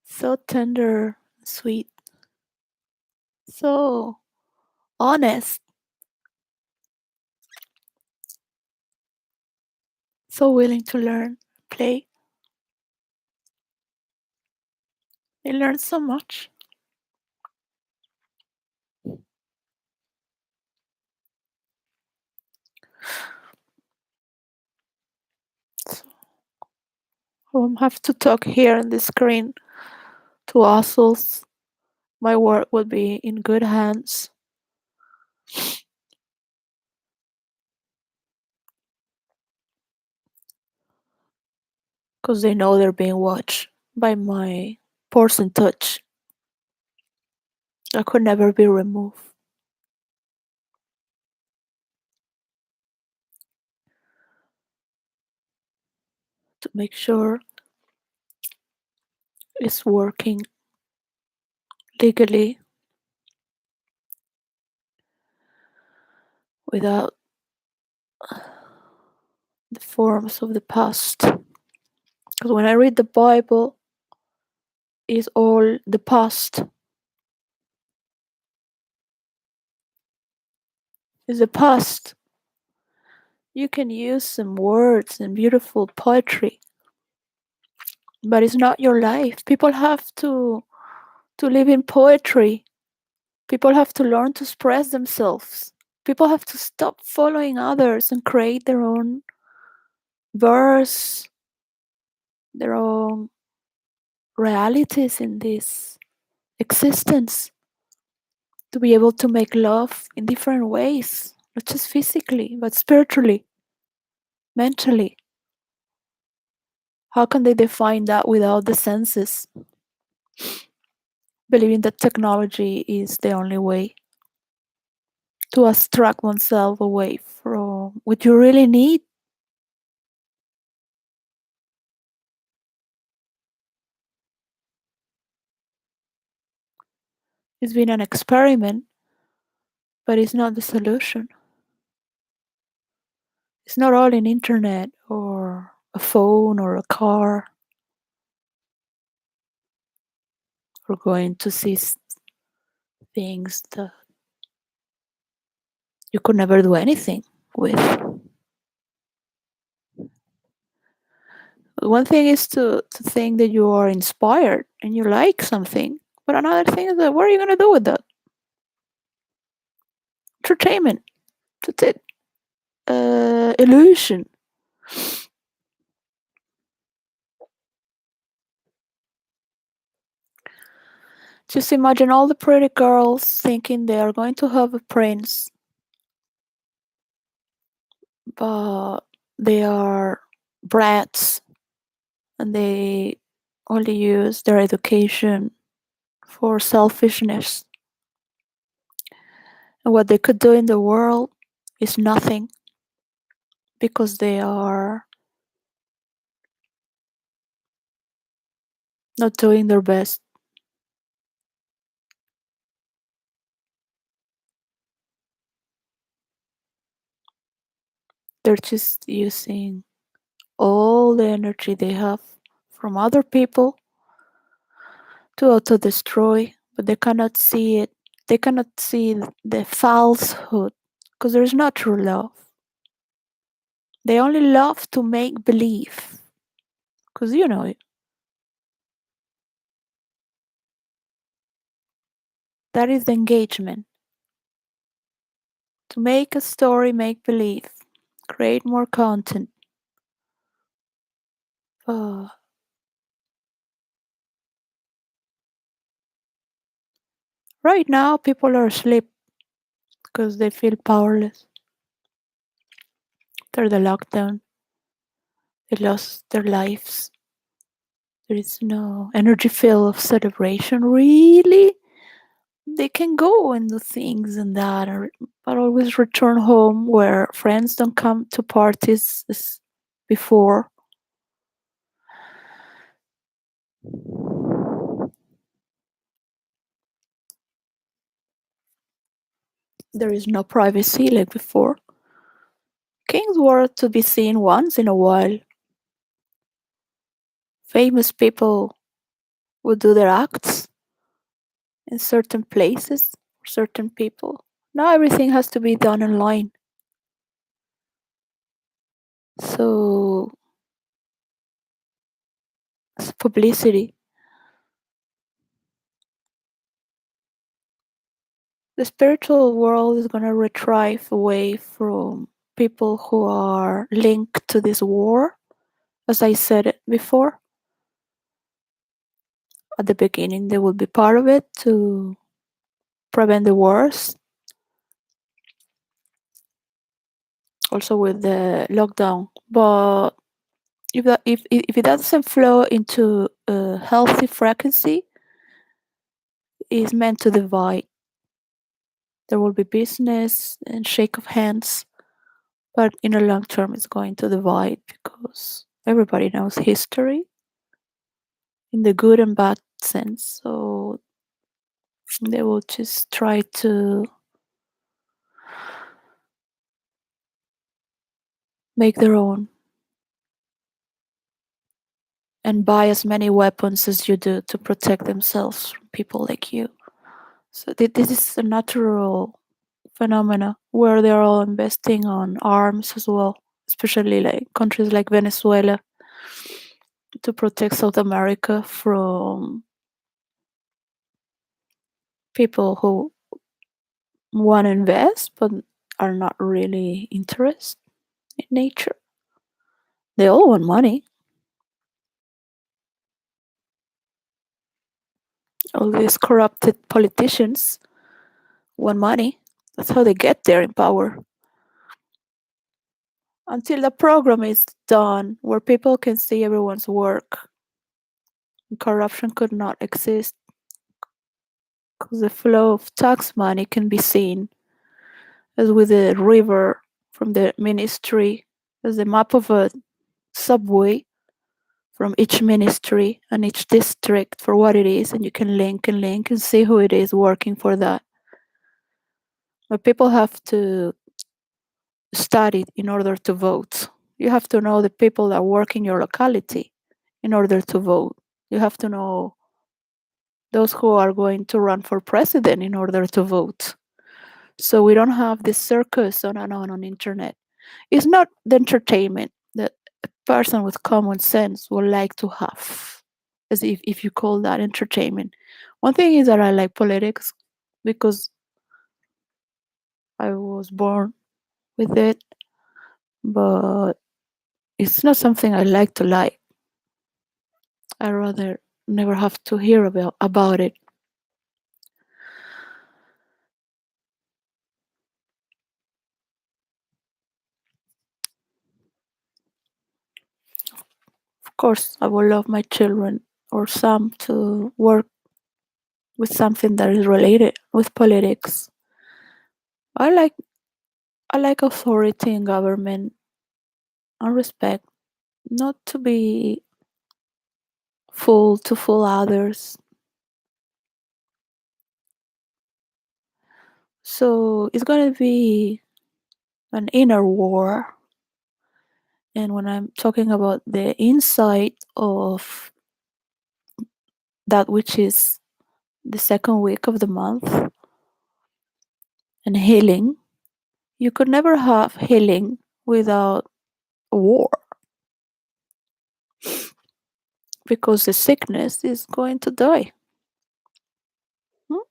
So tender, sweet, so honest, so willing to learn, play. They learn so much. So I have to talk here on the screen to assholes. My work would be in good hands. Because they know they're being watched by my person touch. That could never be removed. To make sure it's working legally without the forms of the past. Because when I read the Bible, it's all the past. It's the past. You can use some words and beautiful poetry, but it's not your life. People have to live in poetry. People have to learn to express themselves. People have to stop following others and create their own verse, their own realities in this existence, to be able to make love in different ways, not just physically, but spiritually, mentally. How can they define that without the senses? Believing that technology is the only way to abstract oneself away from what you really need. It's been an experiment, but it's not the solution. It's not all in internet or a phone or a car or going to see things that you could never do anything with. One thing is to think that you are inspired and you like something, but another thing is that what are you going to do with that? Entertainment. That's it. Illusion. Just imagine all the pretty girls thinking they are going to have a prince, but they are brats and they only use their education for selfishness. And what they could do in the world is nothing because they are not doing their best. They're just using all the energy they have from other people to auto destroy, but they cannot see it. They cannot see the falsehood because there is not true love. They only love to make believe because you know it. That is the engagement. To make a story make believe, create more content. Uh, Right now, people are asleep because they feel powerless. After the lockdown, they lost their lives. There is no energy feel of celebration, really. They can go and do things and that, but always return home where friends don't come to parties as before. There is no privacy like before. Kings were to be seen once in a while. Famous people would do their acts in certain places, certain people. Now everything has to be done online. So it's publicity. The spiritual world is gonna retrieve away from people who are linked to this war. As I said it before, at the beginning they will be part of it to prevent the wars. Also with the lockdown, but if it doesn't flow into a healthy frequency, it's meant to divide. There will be business and shake of hands, but in the long term, it's going to divide because everybody knows history in the good and bad sense. So they will just try to make their own and buy as many weapons as you do to protect themselves from people like you. So this is a natural phenomena where they're all investing on arms as well, especially like countries like Venezuela to protect South America from people who want to invest but are not really interested in nature. They all want money. All these corrupted politicians want money. That's how they get there in power. Until the program is done where people can see everyone's work, corruption could not exist because the flow of tax money can be seen as with a river from the ministry, as a map of a subway from each ministry and each district for what it is, and you can link and see who it is working for that. But people have to study in order to vote. You have to know the people that work in your locality in order to vote. You have to know those who are going to run for president in order to vote. So we don't have this circus on internet. It's not the entertainment that a person with common sense would like to have, as if you call that entertainment. One thing is that I like politics because I was born with it, but it's not something I like to like. I rather never have to hear about it. Of course, I would love my children or some to work with something that is related with politics. I like I like authority in government and respect, not to be fool to fool others. So it's gonna be an inner war. And when I'm talking about the inside of that which is the second week of the month and healing, you could never have healing without war because the sickness is going to die. Hmm?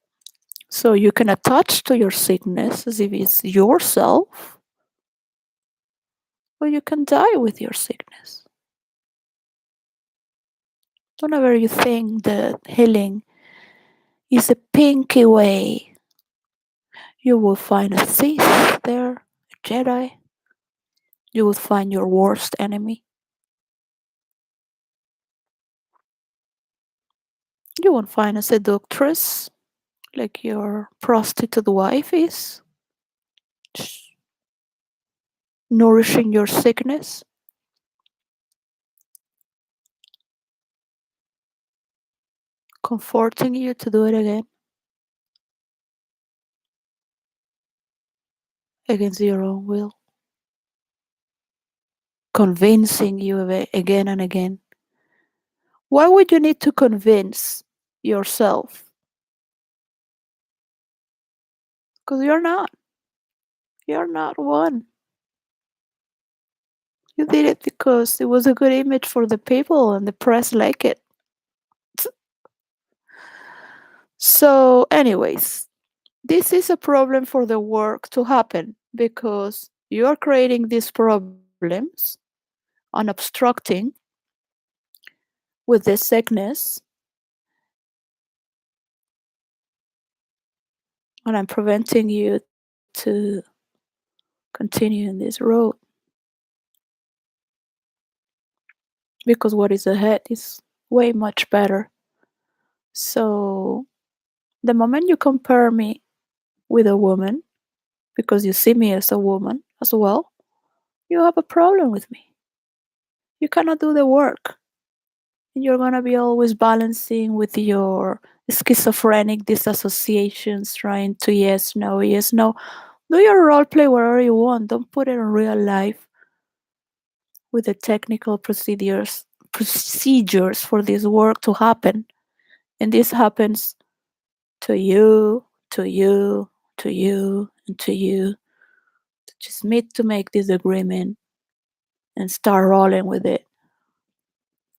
So you can attach to your sickness as if it's yourself, or you can die with your sickness. Whenever you think that healing is a pinky way. You will find a Sith there, a Jedi. You will find your worst enemy. You won't find a seductress like your prostitute wife is, nourishing your sickness, comforting you to do it again against your own will, convincing you again and again. Why would you need to convince yourself? Because you're not. You're not one. You did it because it was a good image for the people and the press like it. So, anyways, this is a problem for the work to happen because you are creating these problems and obstructing with the sickness, and I'm preventing you to continue in this road because what is ahead is way much better. So, the moment you compare me with a woman, because you see me as a woman as well, you have a problem with me. You cannot do the work. And you're gonna be always balancing with your schizophrenic disassociations, trying to yes, no, yes, no. Do your role play wherever you want. Don't put it in real life with the technical procedures for this work to happen. And this happens to you, to you, to you, and to you. Just need to make this agreement and start rolling with it.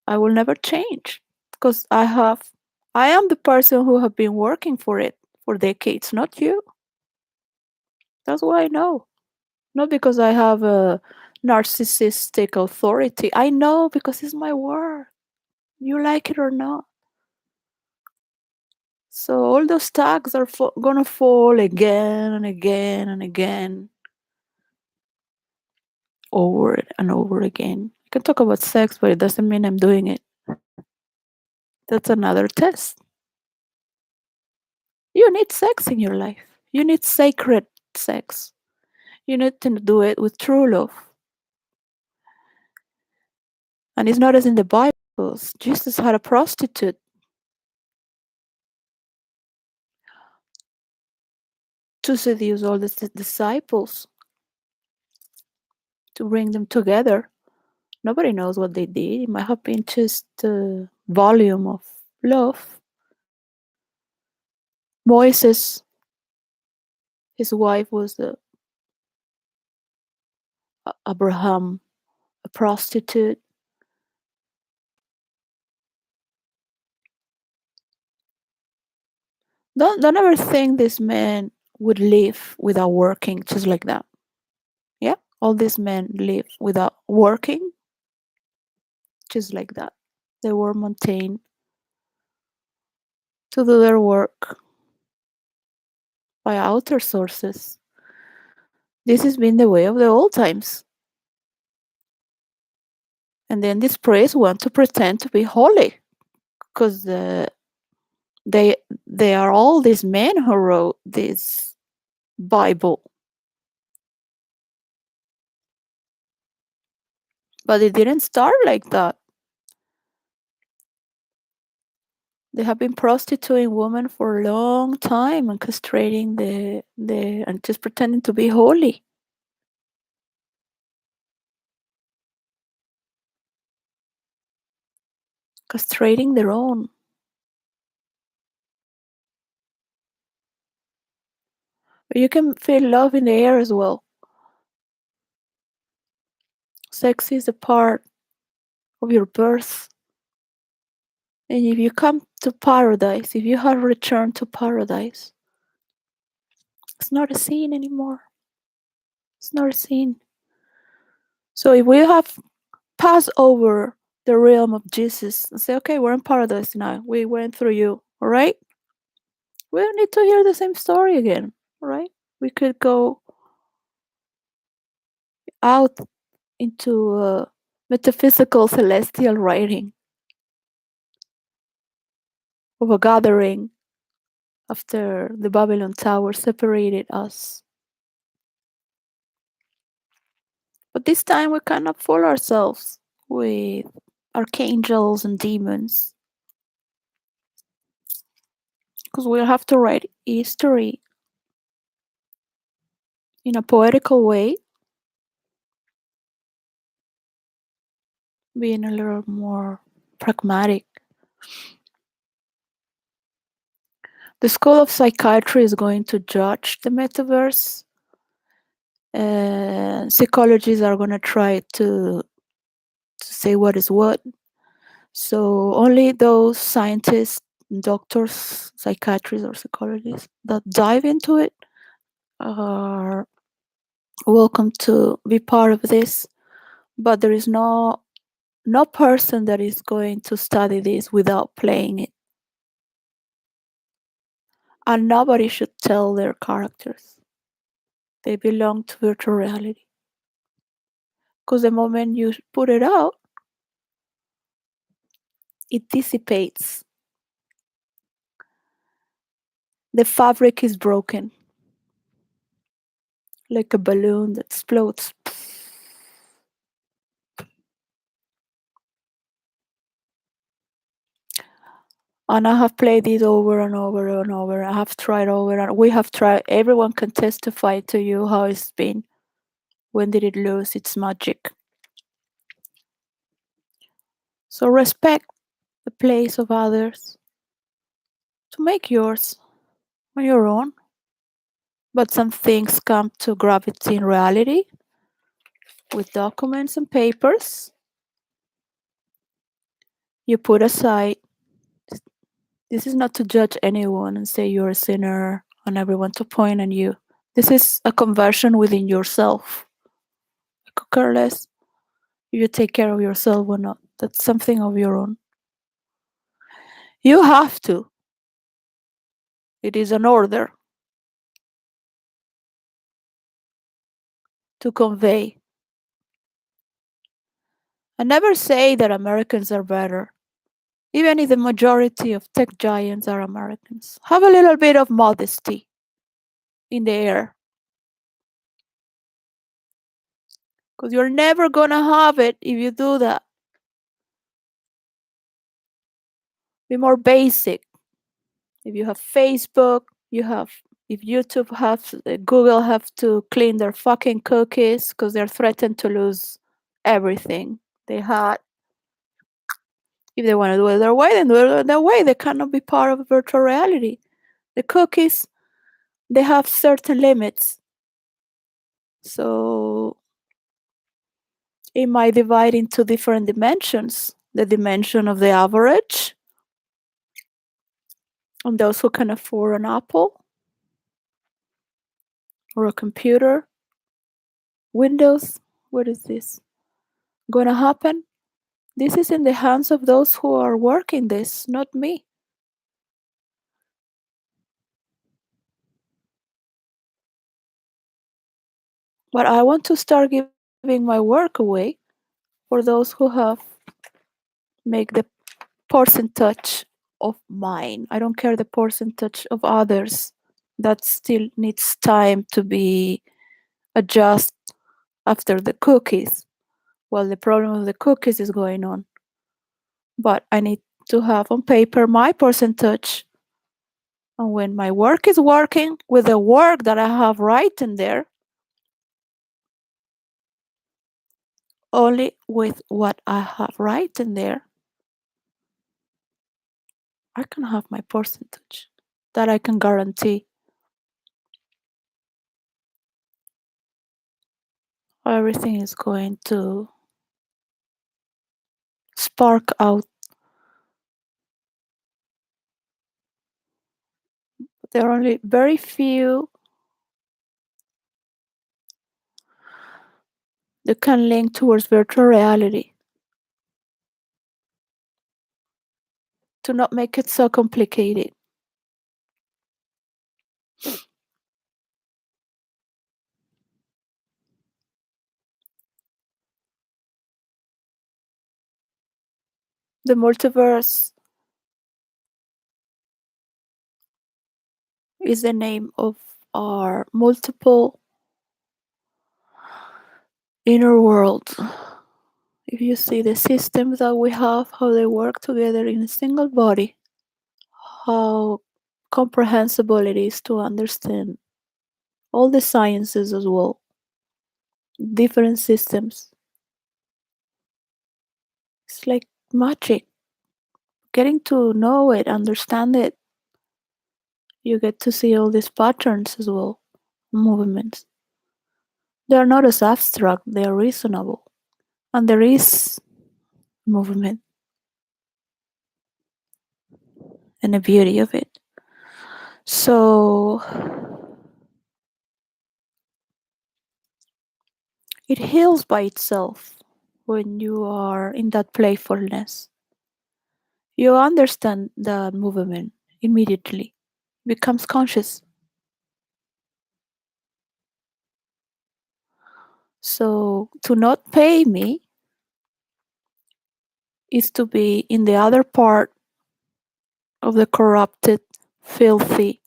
I will never change because I am the person who have been working for it for decades, not you. That's why I know. Not because I have a narcissistic authority. I know because it's my word. You like it or not. So all those tags are gonna fall again and again and again, over and over again. I can talk about sex, but it doesn't mean I'm doing it. That's another test. You need sex in your life. You need sacred sex. You need to do it with true love. And it's not as in the Bible. Jesus had a prostitute to seduce all the disciples, to bring them together. Nobody knows what they did. It might have been just a volume of love. Moses, his wife was Abraham, a prostitute. Don't ever think this man would live without working just like that. Yeah, all these men live without working just like that. They were maintained to do their work by outer sources. This has been the way of the old times. And then these priests want to pretend to be holy because they are all these men who wrote this Bible. But it didn't start like that. They have been prostituting women for a long time and castrating the and just pretending to be holy. Castrating their own. But you can feel love in the air as well. Sex is a part of your birth. And if you come to paradise, if you have returned to paradise, it's not a sin anymore. It's not a sin. So if we have passed over the realm of Jesus and say, okay, we're in paradise now. We went through you, all right? We don't need to hear the same story again, right? We could go out into a metaphysical celestial writing of a gathering after the Babylon Tower separated us. But this time we cannot fool ourselves with archangels and demons, because we'll have to write history in a poetical way, being a little more pragmatic. The School of Psychiatry is going to judge the metaverse, and psychologists are going to try to say what is what. So only those scientists, doctors, psychiatrists, or psychologists that dive into it are welcome to be part of this. But there is no person that is going to study this without playing it. And nobody should tell their characters. They belong to virtual reality. Because the moment you put it out, it dissipates. The fabric is broken, like a balloon that explodes. And I have played this over and over and over. I have tried over and we have tried. Everyone can testify to you how it's been. When did it lose its magic? So respect the place of others to make yours on your own. But some things come to gravity in reality with documents and papers. You put aside. This is not to judge anyone and say you're a sinner and everyone to point at you. This is a conversion within yourself. I could care less if you take care of yourself or not. That's something of your own. You have to. It is an order to convey. I never say that Americans are better, even if the majority of tech giants are Americans. Have a little bit of modesty in the air, because you're never going to have it if you do that. Be more basic. If you have Facebook, if YouTube have, Google have to clean their fucking cookies because they're threatened to lose everything they had. If they want to do it their way, then do it their way. They cannot be part of virtual reality. The cookies, they have certain limits. So it might divide into different dimensions. The dimension of the average, and those who can afford an Apple or a computer. Windows, what is this going to happen? This is in the hands of those who are working this, not me. But I want to start giving my work away for those who have make the percentage of mine. I don't care the percentage of others. That still needs time to be adjusted after the cookies, while the problem of the cookies is going on. But I need to have on paper my percentage. And when my work is working with the work that I have written there, only with what I have written there, I can have my percentage that I can guarantee. Everything is going to spark out. There are only very few that can link towards virtual reality. To not make it so complicated. The multiverse is the name of our multiple inner world. If you see the systems that we have, how they work together in a single body, how comprehensible it is to understand all the sciences as well, different systems. It's like magic. Getting to know it, understand it, you get to see all these patterns as well, movements. They are not as abstract, they are reasonable. And there is movement and the beauty of it. So it heals by itself when you are in that playfulness. You understand the movement immediately, becomes conscious. So to not pay me is to be in the other part of the corrupted, filthy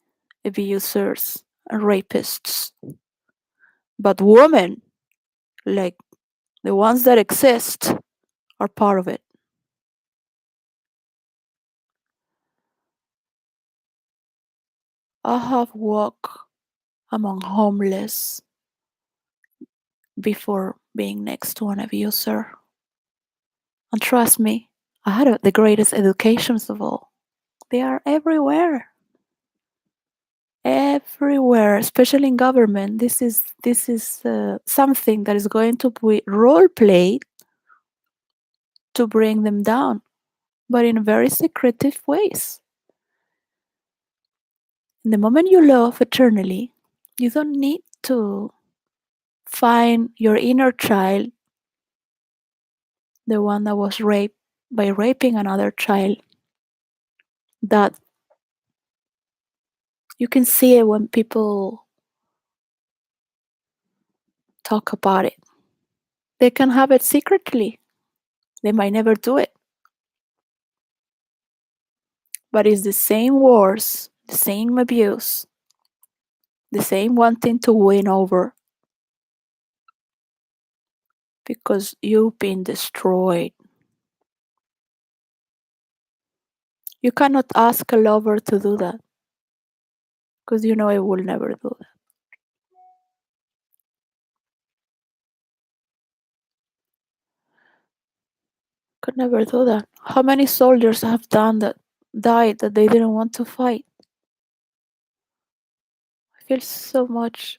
abusers and rapists. But women, like the ones that exist, are part of it. I have walked among homeless before being next to an abuser. And trust me, I had the greatest educations of all. They are everywhere. Everywhere, especially in government. This is something that is going to be role played to bring them down, but in very secretive ways. In the moment you love eternally, you don't need to find your inner child, the one that was raped by raping another child. That you can see it when people talk about it. They can have it secretly. They might never do it. But it's the same wars, the same abuse, the same wanting to win over because you've been destroyed. You cannot ask a lover to do that because you know it will never do that. Could never do that. How many soldiers have died that they didn't want to fight? I feel so much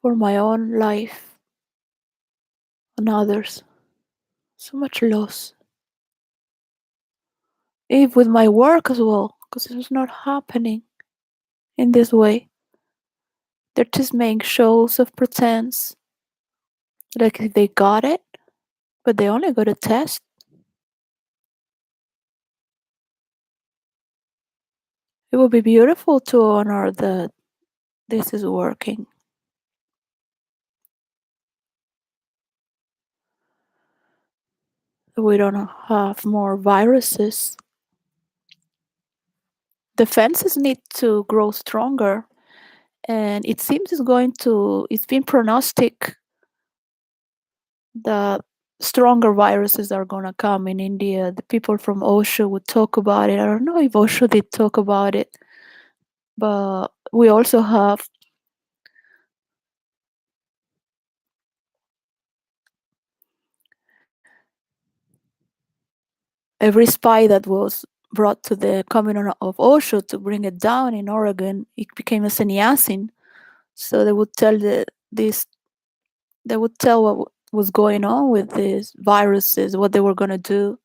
for my own life and others. So much loss. Even with my work as well, because it was not happening in this way. They're just making shows of pretense. Like they got it, but they only got a test. It would be beautiful to honor that this is working. We don't have more viruses. Defenses need to grow stronger, and it seems it's been prognostic that stronger viruses are gonna come in India. The people from OSHA would talk about it. I don't know if OSHA did talk about it, but we also have every spy that was brought to the commune of Osho to bring it down in Oregon, it became a sannyassin. So they would tell they would tell what was going on with these viruses, what they were going to do.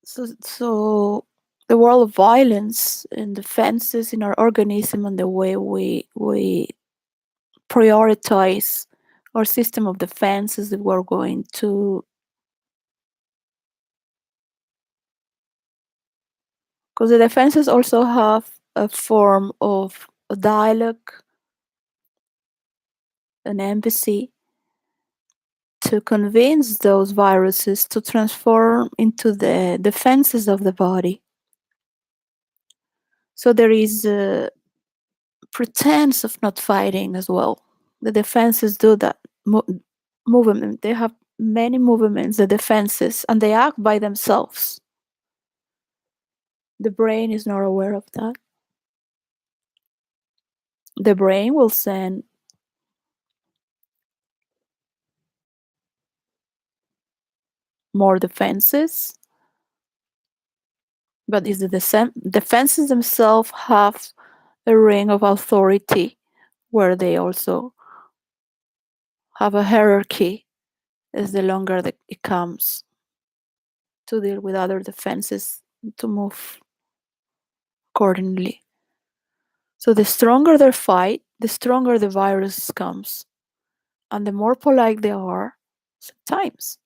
So the world of violence and defenses in our organism and the way we prioritize our system of defenses that we're going to, because the defenses also have a form of a dialogue, an embassy, to convince those viruses to transform into the defenses of the body. So there is a pretense of not fighting as well. The defenses do that movement. They have many movements, the defenses, and they act by themselves. The brain is not aware of that. The brain will send more defenses, but is the defenses themselves have a ring of authority where they also have a hierarchy as the longer it comes to deal with other defenses to move accordingly. So the stronger their fight, the stronger the virus comes. And the more polite they are, sometimes.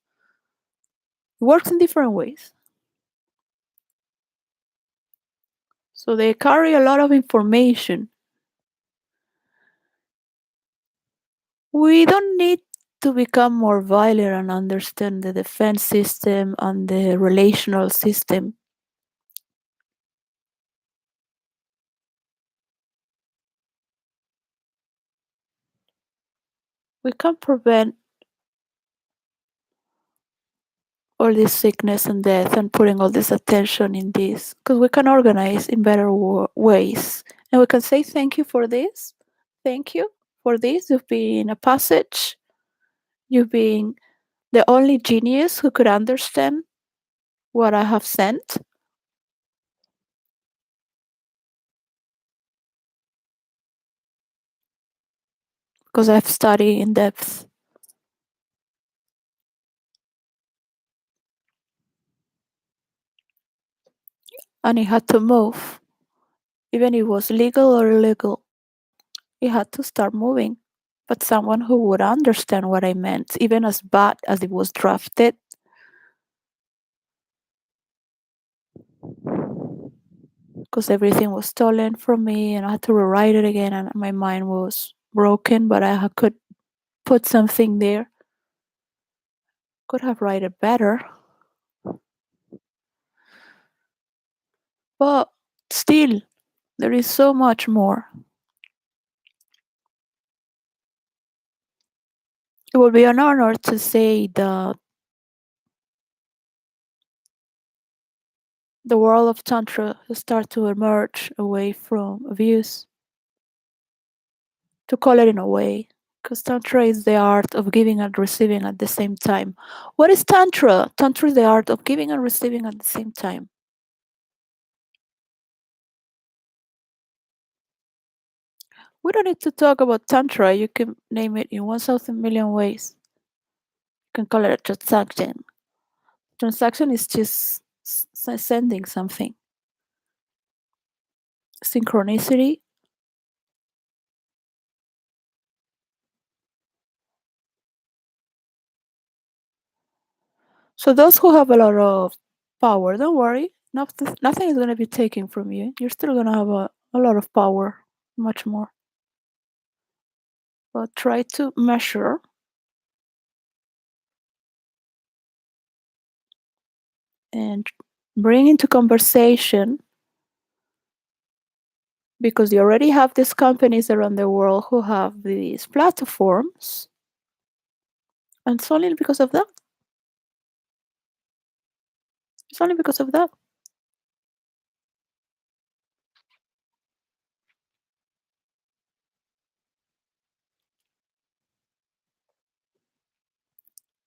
It works in different ways. So they carry a lot of information. We don't need to become more violent and understand the defense system and the relational system. We can prevent all this sickness and death and putting all this attention in this because we can organize in better ways. And we can say, thank you for this. Thank you for this. You've been a passage. You've been the only genius who could understand what I have sent. Because I've studied in depth. And it had to move. Even if it was legal or illegal, it had to start moving. But someone who would understand what I meant, even as bad as it was drafted, because everything was stolen from me and I had to rewrite it again and my mind was broken, but I could put something there. Could have written it better. But still, there is so much more. It would be an honor to say that the world of Tantra has started to emerge away from abuse. To call it in a way, because Tantra is the art of giving and receiving at the same time. What is Tantra? Tantra is the art of giving and receiving at the same time. We don't need to talk about Tantra. You can name it in 1,000 million ways. You can call it a transaction. Transaction is just sending something. Synchronicity. So those who have a lot of power, don't worry. Nothing is going to be taken from you. You're still going to have a lot of power, much more. But try to measure and bring into conversation, because you already have these companies around the world who have these platforms, and it's only because of that. It's only because of that.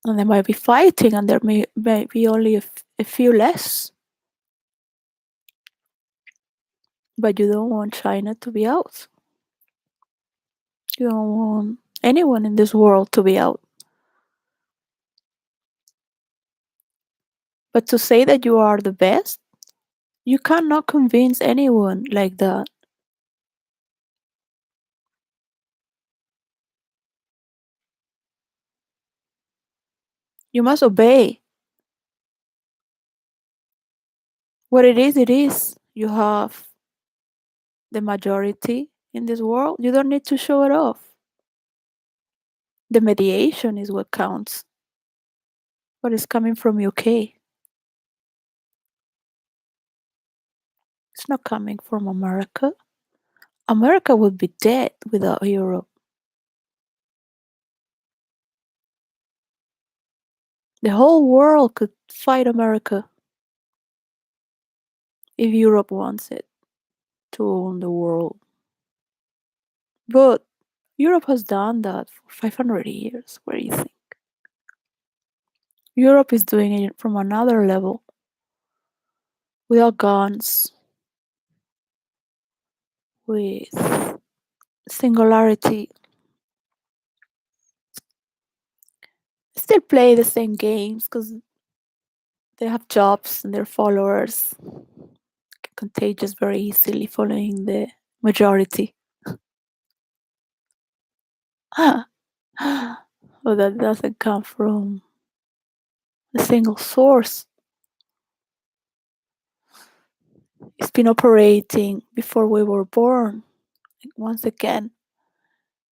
And they might be fighting, and there may be only a few less. But you don't want China to be out. You don't want anyone in this world to be out. But to say that you are the best, you cannot convince anyone like that. You must obey. What it is, it is. You have the majority in this world. You don't need to show it off. The mediation is what counts. What is coming from UK? It's not coming from America. America would be dead without Europe. The whole world could fight America if Europe wants it to own the world. But Europe has done that for 500 years. What do you think? Europe is doing it from another level, without guns, with singularity. Still play the same games because they have jobs and their followers get contagious very easily following the majority. But that doesn't come from a single source. It's been operating before we were born. Once again,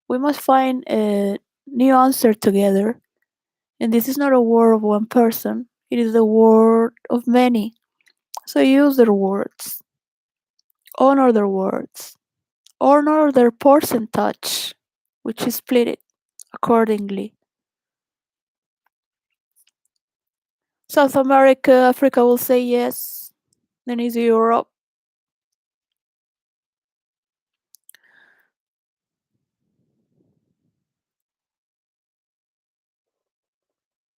we must find a new answer together. And this is not a war of one person, it is a war of many. So use their words, honor their words, honor their percentage, which is split it accordingly. South America, Africa will say yes, then is Europe.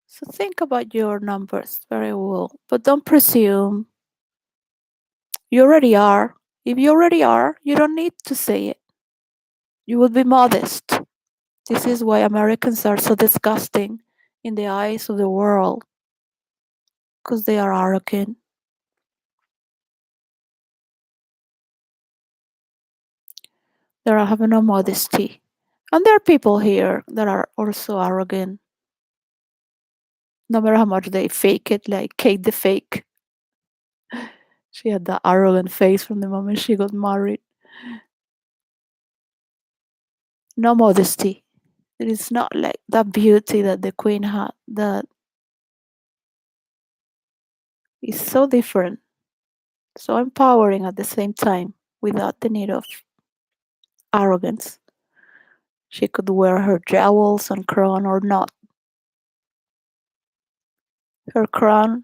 So think about your numbers very well, but don't presume. You already are. If you already are, you don't need to say it. You will be modest. This is why Americans are so disgusting in the eyes of the world, because they are arrogant. They have no modesty. And there are people here that are also arrogant, no matter how much they fake it, like Kate the Fake. She had that arrogant face from the moment she got married. No modesty. It is not like that beauty that the Queen had, that is so different, so empowering at the same time, without the need of arrogance. She could wear her jewels and crown or not. Her crown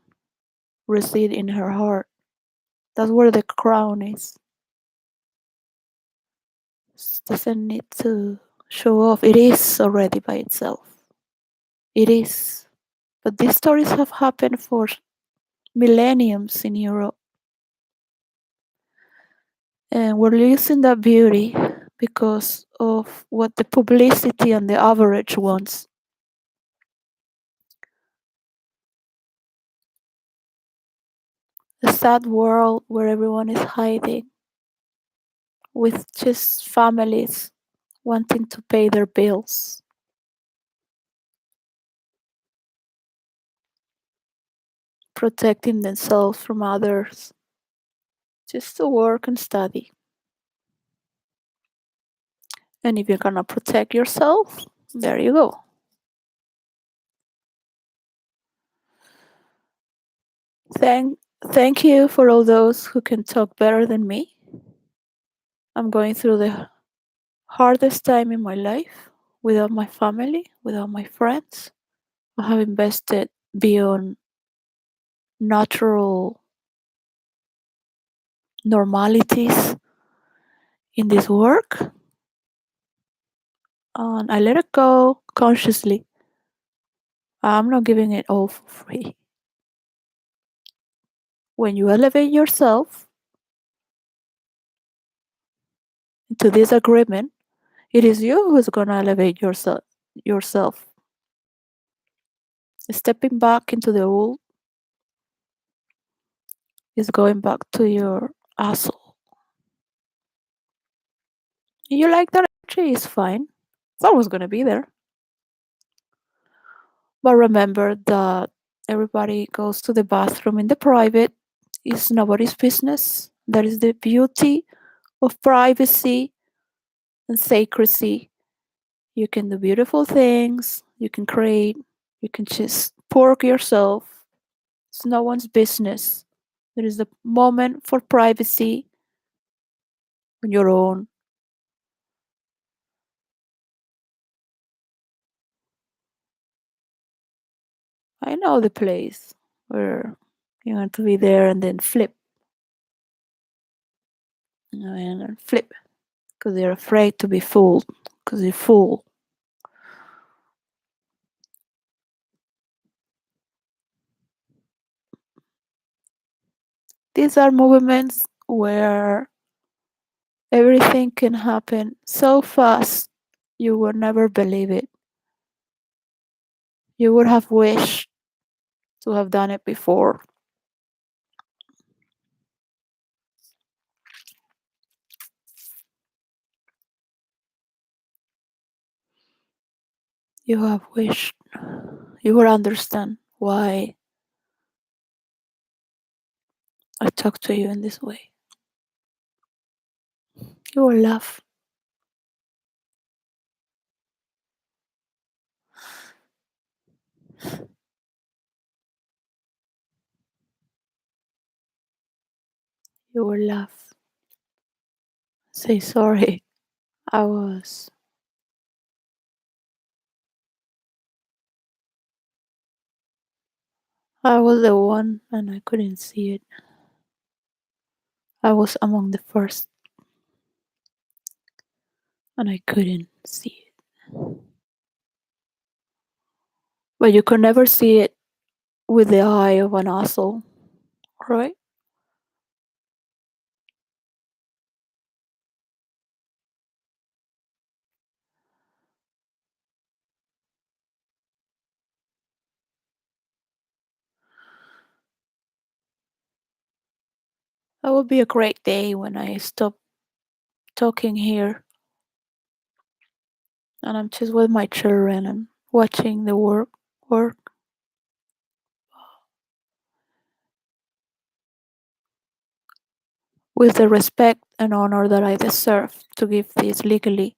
resides in her heart. That's where the crown is. Doesn't need to show off. It is already by itself. It is. But these stories have happened for millenniums in Europe. And we're losing that beauty because of what the publicity and the average wants. A sad world where everyone is hiding, with just families wanting to pay their bills, protecting themselves from others, just to work and study. And if you're gonna protect yourself, there you go. Thank you for all those who can talk better than me. I'm going through the hardest time in my life without my family, without my friends. I have invested beyond natural normalities in this work, and I let it go consciously. I'm not giving it all for free. When you elevate yourself into this agreement, it is you who's going to elevate yourself. Stepping back into the old is going back to your asshole. You like that energy, it's fine. It's always going to be there. But remember that everybody goes to the bathroom in the private. It's nobody's business. That is the beauty of privacy and sacrecy. You can do beautiful things. You can create. You can just pork yourself. It's no one's business. There is a moment for privacy on your own. I know the place where you want to be there and then flip. And then flip. Because they're afraid to be fooled. Because you fool. These are movements where everything can happen so fast you would never believe it. You would have wished to have done it before. You have wished you would understand why I talk to you in this way. You will laugh. You will laugh. Say sorry. I was. I was the one and I couldn't see it. I was among the first and I couldn't see it. But you could never see it with the eye of an asshole, right? That would be a great day when I stop talking here and I'm just with my children and watching the work with the respect and honor that I deserve to give this legally,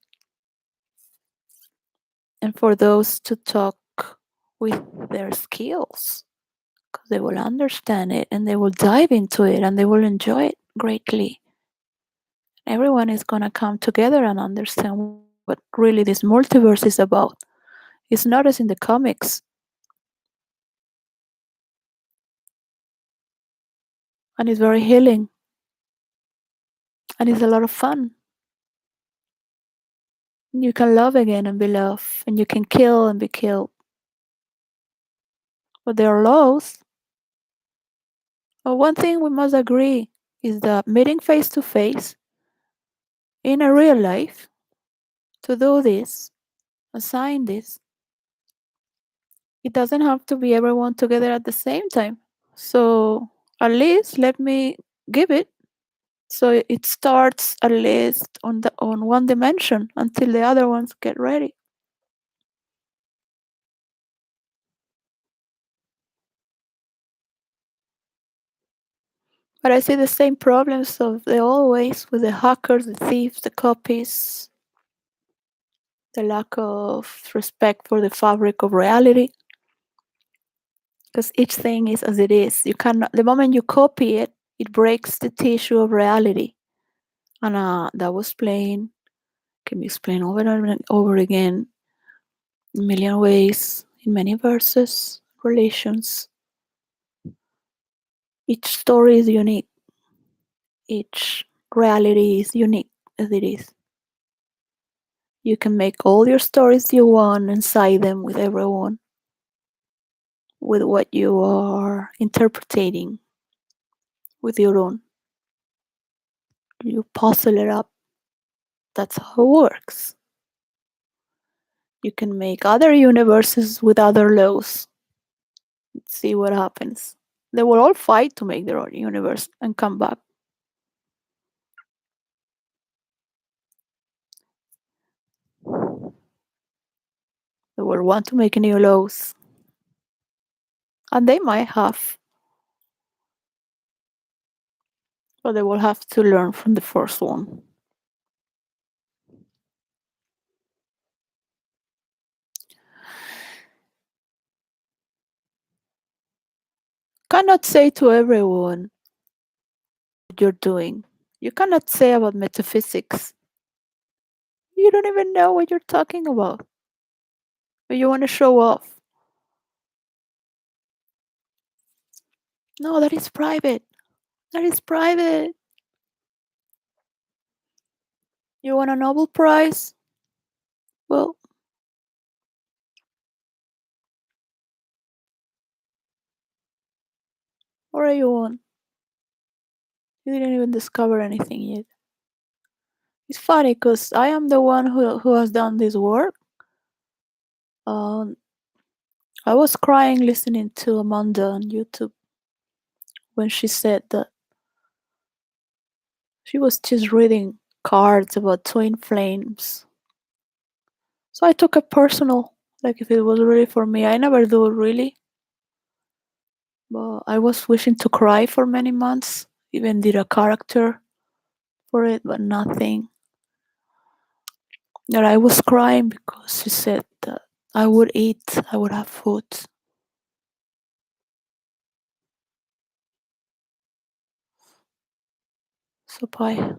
and for those to talk with their skills because they will understand it and they will dive into it and they will enjoy it greatly. Everyone is going to come together and understand what really this multiverse is about. It's not as in the comics, and it's very healing and it's a lot of fun. You can love again and be loved, and you can kill and be killed. But there are laws. But one thing we must agree is that meeting face to face in a real life to do this, assign this, it doesn't have to be everyone together at the same time. So at least let me give it. So it starts at least on one dimension until the other ones get ready. But I see the same problems of the always with the hackers, the thieves, the copies, the lack of respect for the fabric of reality. Because each thing is as it is. You cannot. The moment you copy it, it breaks the tissue of reality. And that was plain. Can be explained over and over again in a million ways, in many verses, relations. Each story is unique. Each reality is unique as it is. You can make all your stories you want and side them with everyone, with what you are interpreting, with your own. You puzzle it up. That's how it works. You can make other universes with other laws. See what happens. They will all fight to make their own universe and come back. They will want to make new laws. And they might have, but they will have to learn from the first one. cannot say to everyone what you're doing. You cannot say about metaphysics. You don't even know what you're talking about. But you want to show off. No, that is private. That is private. You want a Nobel Prize? Well, what do you want? You didn't even discover anything yet. It's funny because I am the one who has done this work. Um, I was crying listening to Amanda on YouTube when she said that she was just reading cards about twin flames. So I took it personal, like if it was really for me. I never do it really, but I was wishing to cry for many months. Even did a character for it, but nothing. That I was crying because she said that I would eat, I would have food. So bye.